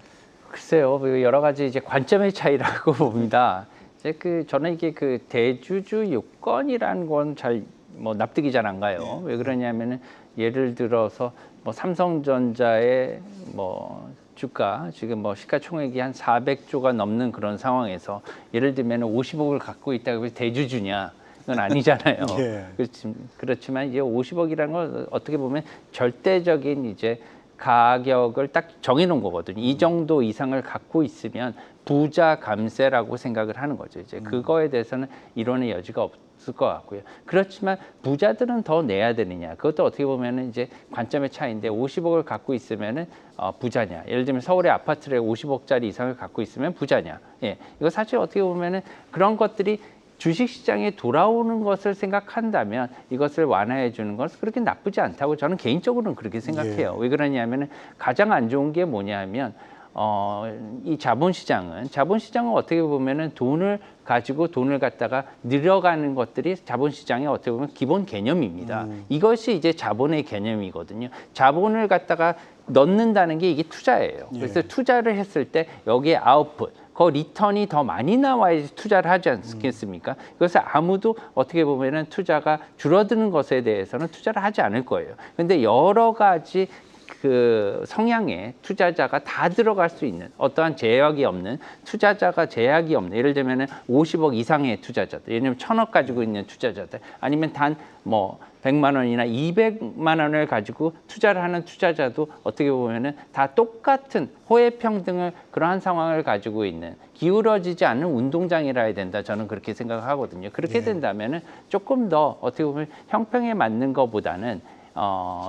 글쎄요, 여러 가지 이제 관점의 차이라고 봅니다. 이제 저는 이게 대주주 요건이라는 건 잘 뭐 납득이 잘 안 가요. 왜 그러냐면은 예를 들어서 뭐 삼성전자의 뭐 주가 지금 뭐 시가총액이 한 400조가 넘는 그런 상황에서 예를 들면 50억을 갖고 있다고 해서 대주주냐? 그건 아니잖아요. 예. 그렇지만 이제 50억이라는 건 어떻게 보면 절대적인 이제 가격을 딱 정해놓은 거거든요. 이 정도 이상을 갖고 있으면 부자 감세라고 생각을 하는 거죠. 이제 그거에 대해서는 이론의 여지가 없을 것 같고요. 그렇지만 부자들은 더 내야 되느냐? 그것도 어떻게 보면은 이제 관점의 차이인데 50억을 갖고 있으면은 부자냐? 예를 들면 서울의 아파트를 50억짜리 이상을 갖고 있으면 부자냐? 예, 이거 사실 어떻게 보면은 그런 것들이 주식시장에 돌아오는 것을 생각한다면 이것을 완화해 주는 것은 그렇게 나쁘지 않다고 저는 개인적으로는 그렇게 생각해요. 왜 그러냐면 가장 안 좋은 게 뭐냐면 이 자본시장은 어떻게 보면은 돈을 가지고 돈을 갖다가 늘어가는 것들이 자본시장의 어떻게 보면 기본 개념입니다. 이것이 이제 자본의 개념이거든요. 자본을 갖다가 넣는다는 게 이게 투자예요. 그래서 투자를 했을 때 여기에 아웃풋 그 리턴이 더 많이 나와야지 투자를 하지 않겠습니까? 그래서 아무도 어떻게 보면은 투자가 줄어드는 것에 대해서는 투자를 하지 않을 거예요. 근데 여러 가지 그 성향의 투자자가 다 들어갈 수 있는 어떠한 제약이 없는 투자자가 제약이 없는 예를 들면은 50억 이상의 투자자들, 예를 들면 1,000억 가지고 있는 투자자들, 아니면 단 뭐 100만 원이나 200만 원을 가지고 투자를 하는 투자자도 어떻게 보면은 다 똑같은 호혜평등을 그러한 상황을 가지고 있는 기울어지지 않는 운동장이라 해야 된다. 저는 그렇게 생각하거든요. 그렇게 된다면은 조금 더 어떻게 보면 형평에 맞는 것보다는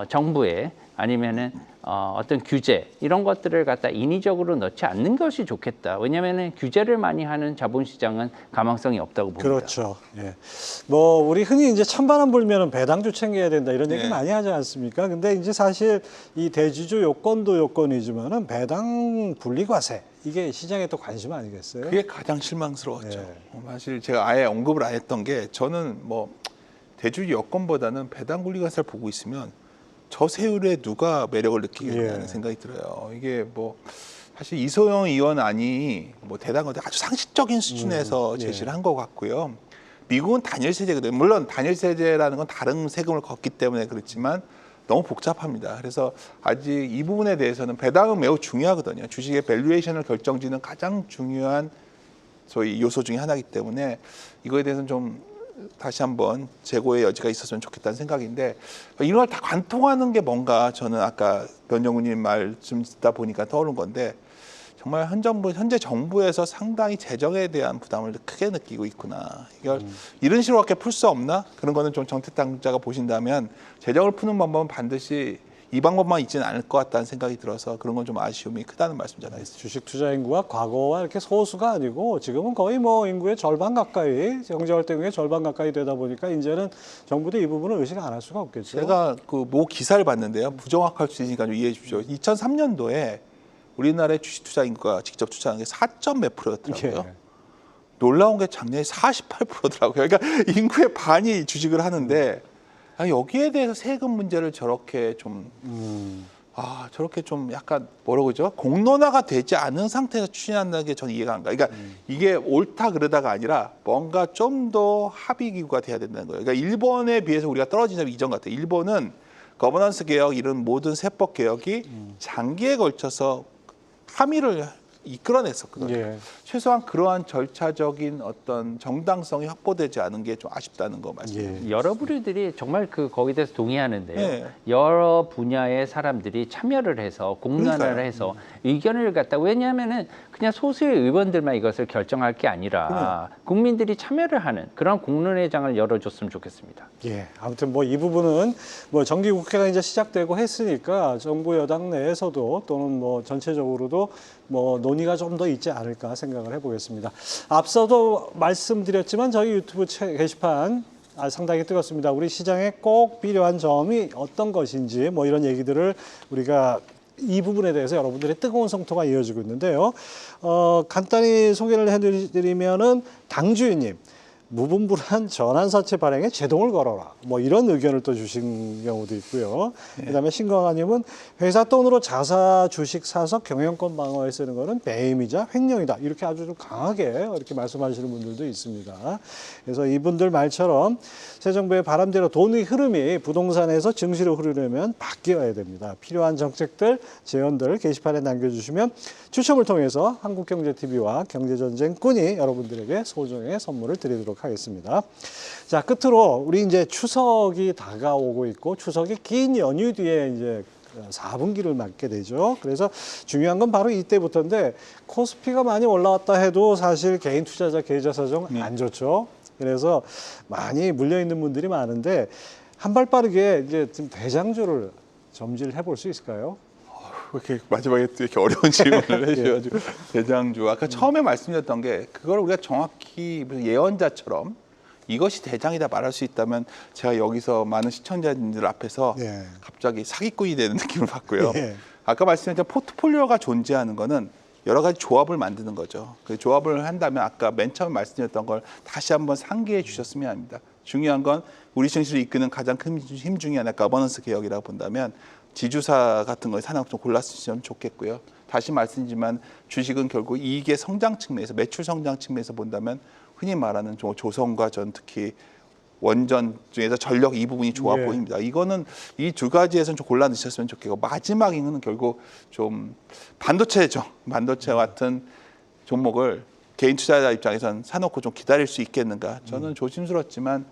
정부의 아니면은 어떤 규제 이런 것들을 갖다 인위적으로 넣지 않는 것이 좋겠다. 왜냐하면은 규제를 많이 하는 자본시장은 가망성이 없다고 봅니다. 그렇죠. 예. 뭐 우리 흔히 이제 찬바람 불면은 배당주 챙겨야 된다 이런 얘기 네. 많이 하지 않습니까? 근데 이제 사실 이 대주주 요건도 요건이지만은 배당 분리과세 이게 시장에 또 관심 아니겠어요? 그게 가장 실망스러웠죠. 네. 사실 제가 아예 언급을 안 했던 게 저는 뭐 대주주 여건보다는 배당 분리과세를 보고 있으면 저 세율에 누가 매력을 느끼겠냐는 생각이 들어요. 이게 뭐 사실 이소영 의원 안이 뭐 대단한 아주 상식적인 수준에서 제시를 한 것 같고요. 미국은 단일 세제거든요. 물론 단일 세제라는 건 다른 세금을 걷기 때문에 그렇지만 너무 복잡합니다. 그래서 아직 이 부분에 대해서는 배당은 매우 중요하거든요. 주식의 밸류에이션을 결정짓는 가장 중요한 소위 요소 중에 하나이기 때문에 이거에 대해서는 좀 다시 한번 재고의 여지가 있었으면 좋겠다는 생각인데 이런 걸 다 관통하는 게 뭔가 저는 아까 변정우님 말씀 듣다 보니까 떠오른 건데 정말 현재 정부에서 상당히 재정에 대한 부담을 크게 느끼고 있구나. 이걸 이런 식으로밖에 풀 수 없나? 그런 거는 좀 정책 당국자가 보신다면 재정을 푸는 방법은 반드시 이 방법만 있지는 않을 것 같다는 생각이 들어서 그런 건 좀 아쉬움이 크다는 말씀 전하겠습니다. 주식 투자 인구가 과거와 이렇게 소수가 아니고 지금은 거의 뭐 인구의 절반 가까이, 경제활동의 절반 가까이 되다 보니까 이제는 정부도 이 부분을 의식 안 할 수가 없겠죠. 제가 그 모 기사를 봤는데요. 부정확할 수 있으니까 좀 이해해 주십시오. 2003년도에 우리나라의 주식 투자 인구가 직접 투자한 게 4점 몇 %였더라고요. 예. 놀라운 게 작년에 48%더라고요. 그러니까 인구의 반이 주식을 하는데 여기에 대해서 세금 문제를 저렇게 좀 저렇게 좀 약간 뭐라고 그러죠? 공론화가 되지 않은 상태에서 추진한다는 게 저는 이해가 안 가요. 그러니까 이게 옳다 그러다가 아니라 뭔가 좀 더 합의 기구가 돼야 된다는 거예요. 그러니까 일본에 비해서 우리가 떨어진 점이 이점 같아요. 일본은 거버넌스 개혁 이런 모든 세법 개혁이 장기에 걸쳐서 함의를 이끌어냈었거든요. 예. 최소한 그러한 절차적인 어떤 정당성이 확보되지 않은 게 좀 아쉽다는 거 말씀드립니다. 예. 여러 부류들이 정말 거기에 대해서 동의하는데요. 네. 여러 분야의 사람들이 참여를 해서 공론화를 그러니까요. 해서 의견을 갖다 왜냐하면은 그냥 소수의 의원들만 이것을 결정할 게 아니라 국민들이 참여를 하는 그런 공론회장을 열어줬으면 좋겠습니다. 예, 아무튼 뭐 이 부분은 뭐 정기국회가 이제 시작되고 했으니까 정부 여당 내에서도 또는 뭐 전체적으로도 뭐 논의가 좀 더 있지 않을까 생각을 해보겠습니다. 앞서도 말씀드렸지만 저희 유튜브 게시판 상당히 뜨겁습니다. 우리 시장에 꼭 필요한 점이 어떤 것인지 뭐 이런 얘기들을 우리가 이 부분에 대해서 여러분들의 뜨거운 성토가 이어지고 있는데요. 간단히 소개를 해드리면은 당주인님. 무분별한 전환사채 발행에 제동을 걸어라. 뭐 이런 의견을 또 주신 경우도 있고요. 그다음에 신광아님은 회사 돈으로 자사 주식 사서 경영권 방어에 쓰는 거는 배임이자 횡령이다. 이렇게 아주 좀 강하게 이렇게 말씀하시는 분들도 있습니다. 그래서 이분들 말처럼 새 정부의 바람대로 돈의 흐름이 부동산에서 증시로 흐르려면 바뀌어야 됩니다. 필요한 정책들, 제언들 게시판에 남겨주시면 추첨을 통해서 한국경제TV와 경제전쟁꾼이 여러분들에게 소정의 선물을 드리도록 하겠습니다. 자, 끝으로 우리 이제 추석이 다가오고 있고 추석이 긴 연휴 뒤에 이제 4분기를 맞게 되죠. 그래서 중요한 건 바로 이때부터인데 코스피가 많이 올라왔다 해도 사실 개인 투자자 계좌 사정 안 좋죠. 그래서 많이 물려 있는 분들이 많은데 한 발 빠르게 이제 좀 대장주를 점지를 해볼 수 있을까요? 왜 이렇게 마지막에 또 이렇게 어려운 질문을 해주셔가지고 대장주 아까 처음에 말씀드렸던 게 그걸 우리가 정확히 무슨 예언자처럼 이것이 대장이다 말할 수 있다면 제가 여기서 많은 시청자님들 앞에서 예. 갑자기 사기꾼이 되는 느낌을 받고요. 예. 아까 말씀드렸던 포트폴리오가 존재하는 거는 여러 가지 조합을 만드는 거죠. 그 조합을 한다면 아까 맨 처음에 말씀드렸던 걸 다시 한번 상기해 주셨으면 합니다. 중요한 건 우리 증시를 이끄는 가장 큰 힘 중에 하나 거버넌스 개혁이라고 본다면 지주사 같은 거에 하나 좀 골랐으면 좋겠고요. 다시 말씀드리지만 주식은 결국 이익의 성장 측면에서 매출 성장 측면에서 본다면 흔히 말하는 조선과 전 특히 원전 중에서 전력 이 부분이 좋아 예. 보입니다. 이거는 이 두 가지에서는 좀 골라 넣으셨으면 좋겠고 마지막에는 결국 좀 반도체죠. 반도체 같은 종목을 개인 투자자 입장에선 사놓고 좀 기다릴 수 있겠는가? 저는 조심스럽지만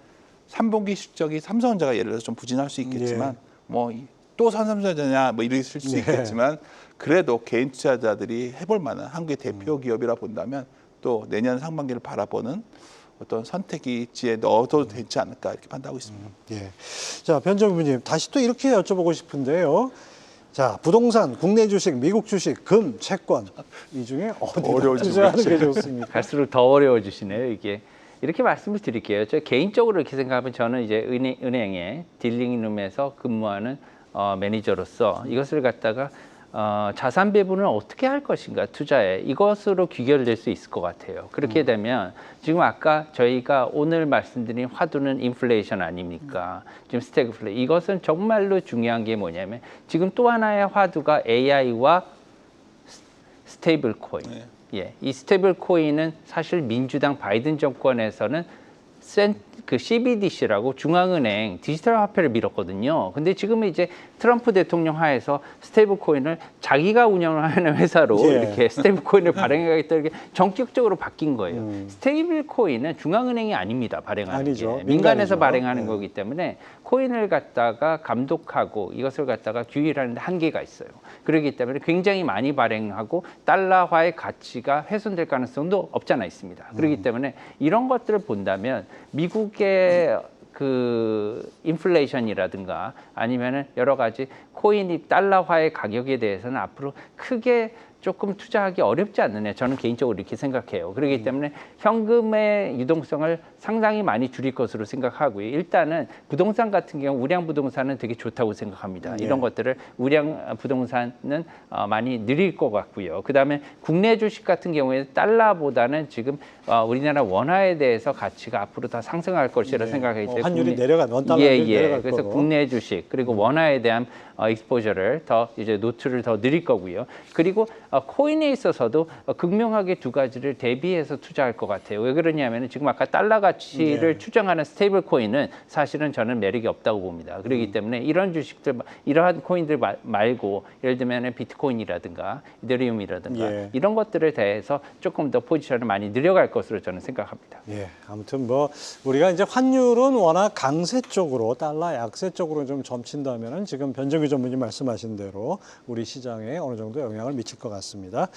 3분기 실적이 삼성전자가 예를 들어서 좀 부진할 수 있겠지만 뭐 또 삼성전자냐 뭐 이렇게 쓸 수 있겠지만 그래도 개인 투자자들이 해볼 만한 한국의 대표 기업이라 본다면 또 내년 상반기를 바라보는 어떤 선택지에 넣어도 되지 않을까 이렇게 판단하고 있습니다. 예. 자, 변정부님 다시 또 이렇게 여쭤보고 싶은데요. 자, 부동산, 국내 주식, 미국 주식, 금, 채권 이 중에 어디다 투자하는 게 좋습니까? 갈수록 더 어려워지시네요, 이게. 이렇게 말씀을 드릴게요. 저 개인적으로 이렇게 생각하면 저는 이제 은행의 딜링룸에서 근무하는 매니저로서 이것을 갖다가 자산 배분을 어떻게 할 것인가 투자에 이것으로 귀결될 수 있을 것 같아요. 그렇게 되면 지금 아까 저희가 오늘 말씀드린 화두는 인플레이션 아닙니까? 지금 스태그플레이 이것은 정말로 중요한 게 뭐냐면 지금 또 하나의 화두가 AI와 스테이블 코인. 네. 예, 이 스테이블 코인은 사실 민주당 바이든 정권에서는 그 CBDC라고 중앙은행 디지털 화폐를 밀었거든요. 근데 지금은 이제 트럼프 대통령 하에서 스테이블 코인을 자기가 운영을 하는 회사로 이렇게 스테이블 코인을 발행하겠다 이렇게 전격적으로 바뀐 거예요. 스테이블 코인은 중앙은행이 아닙니다. 발행하는 아니죠. 게. 민간에서 민간이죠. 발행하는 거기 때문에 코인을 갖다가 감독하고 이것을 갖다가 규율하는 데 한계가 있어요. 그렇기 때문에 굉장히 많이 발행하고 달러화의 가치가 훼손될 가능성도 없지 않아 있습니다. 그렇기 때문에 이런 것들을 본다면 미국의 그 인플레이션이라든가 아니면은 여러 가지 코인이 달러화의 가격에 대해서는 앞으로 크게 조금 투자하기 어렵지 않느냐, 저는 개인적으로 이렇게 생각해요. 그렇기 때문에 현금의 유동성을 상당히 많이 줄일 것으로 생각하고요. 일단은 부동산 같은 경우 우량 부동산은 되게 좋다고 생각합니다. 네. 이런 것들을 우량 부동산은 많이 느릴 것 같고요. 그다음에 국내 주식 같은 경우에 달러보다는 지금 우리나라 원화에 대해서 가치가 앞으로 더 상승할 것이라 네. 생각하기 때문에 환율이 내려간 원달러 내려갈 그래서 거고. 국내 주식 그리고 원화에 대한 익스포저를 더 이제 노출을 더 늘릴 거고요. 그리고 코인에 있어서도 극명하게 두 가지를 대비해서 투자할 것 같아요. 왜 그러냐면은 지금 아까 달러 가치를 네. 추정하는 스테이블 코인은 사실은 저는 매력이 없다고 봅니다. 그렇기 때문에 이런 주식들, 이러한 코인들 말고 예를 들면 비트코인이라든가 이더리움이라든가 예. 이런 것들에 대해서 조금 더 포지션을 많이 늘려갈 것으로 저는 생각합니다. 예, 아무튼 뭐 우리가 이제 환율은 워낙 강세 쪽으로 달러 약세 쪽으로 좀 점친다면은 지금 변정규 전문님 말씀하신 대로 우리 시장에 어느 정도 영향을 미칠 것 같습니다.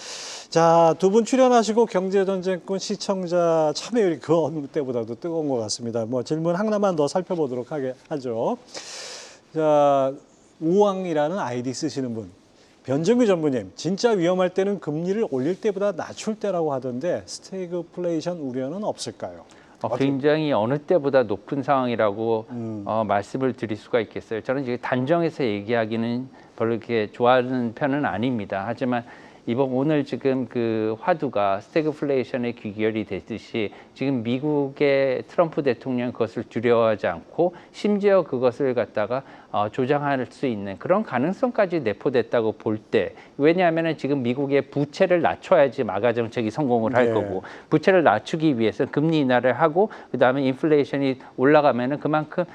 자, 두 분 출연하시고 경제전쟁꾼 시청자 참여율이 그 어느 때보다도 뜨거운 것 같습니다. 뭐 질문 하나만 더 살펴보도록 하죠. 자, 우왕이라는 아이디 쓰시는 분. 변정규 전무님, 진짜 위험할 때는 금리를 올릴 때보다 낮출 때라고 하던데 스태그플레이션 우려는 없을까요? 굉장히 어느 때보다 높은 상황이라고 말씀을 드릴 수가 있겠어요. 저는 지금 단정해서 얘기하기는 별로 이렇게 좋아하는 편은 아닙니다. 하지만 오늘 지금 그 화두가 스태그플레이션의 귀결이 됐듯이 지금 미국의 트럼프 대통령 그것을 두려워하지 않고 심지어 그것을 갖다가 조장할 수 있는 그런 가능성까지 내포됐다고 볼 때, 왜냐하면 지금 미국의 부채를 낮춰야지 마가 정책이 성공을 할 네. 거고, 부채를 낮추기 위해서 금리 인하를 하고 그다음에 인플레이션이 올라가면은 그만큼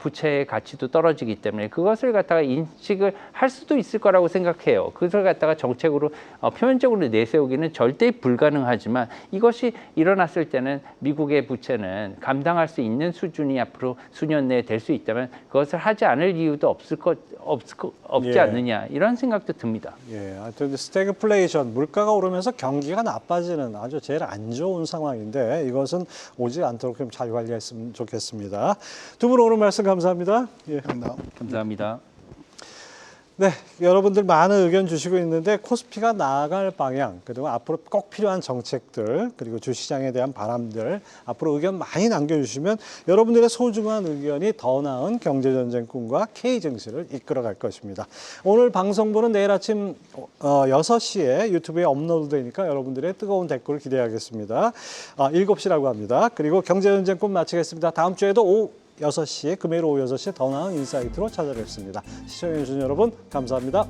부채의 가치도 떨어지기 때문에 그것을 갖다가 인식을 할 수도 있을 거라고 생각해요. 그것을 갖다가 정책으로 표면적으로 내세우기는 절대 불가능하지만 이것이 일어났을 때는 미국의 부채는 감당할 수 있는 수준이 앞으로 수년 내에 될 수 있다면 그것을 하지 않을 이유도 없지 예. 않느냐, 이런 생각도 듭니다. 예, 하여튼 스태그플레이션, 물가가 오르면서 경기가 나빠지는 아주 제일 안 좋은 상황인데 이것은 오지 않도록 좀 잘 관리했으면 좋겠습니다. 두 분 오늘 말씀 감사합니다. 예. 감사합니다. 네, 여러분들 많은 의견 주시고 있는데 코스피가 나아갈 방향, 그리고 앞으로 꼭 필요한 정책들, 그리고 주시장에 대한 바람들 앞으로 의견 많이 남겨주시면 여러분들의 소중한 의견이 더 나은 경제전쟁꾼과 K증시를 이끌어갈 것입니다. 오늘 방송분은 내일 아침 6시에 유튜브에 업로드되니까 여러분들의 뜨거운 댓글 기대하겠습니다. 7시라고 합니다. 그리고 경제전쟁꾼 마치겠습니다. 다음 주에도 오후 6시, 금요일 오후 6시에 더 나은 인사이트로 찾아뵙습니다. 시청해주신 여러분 감사합니다.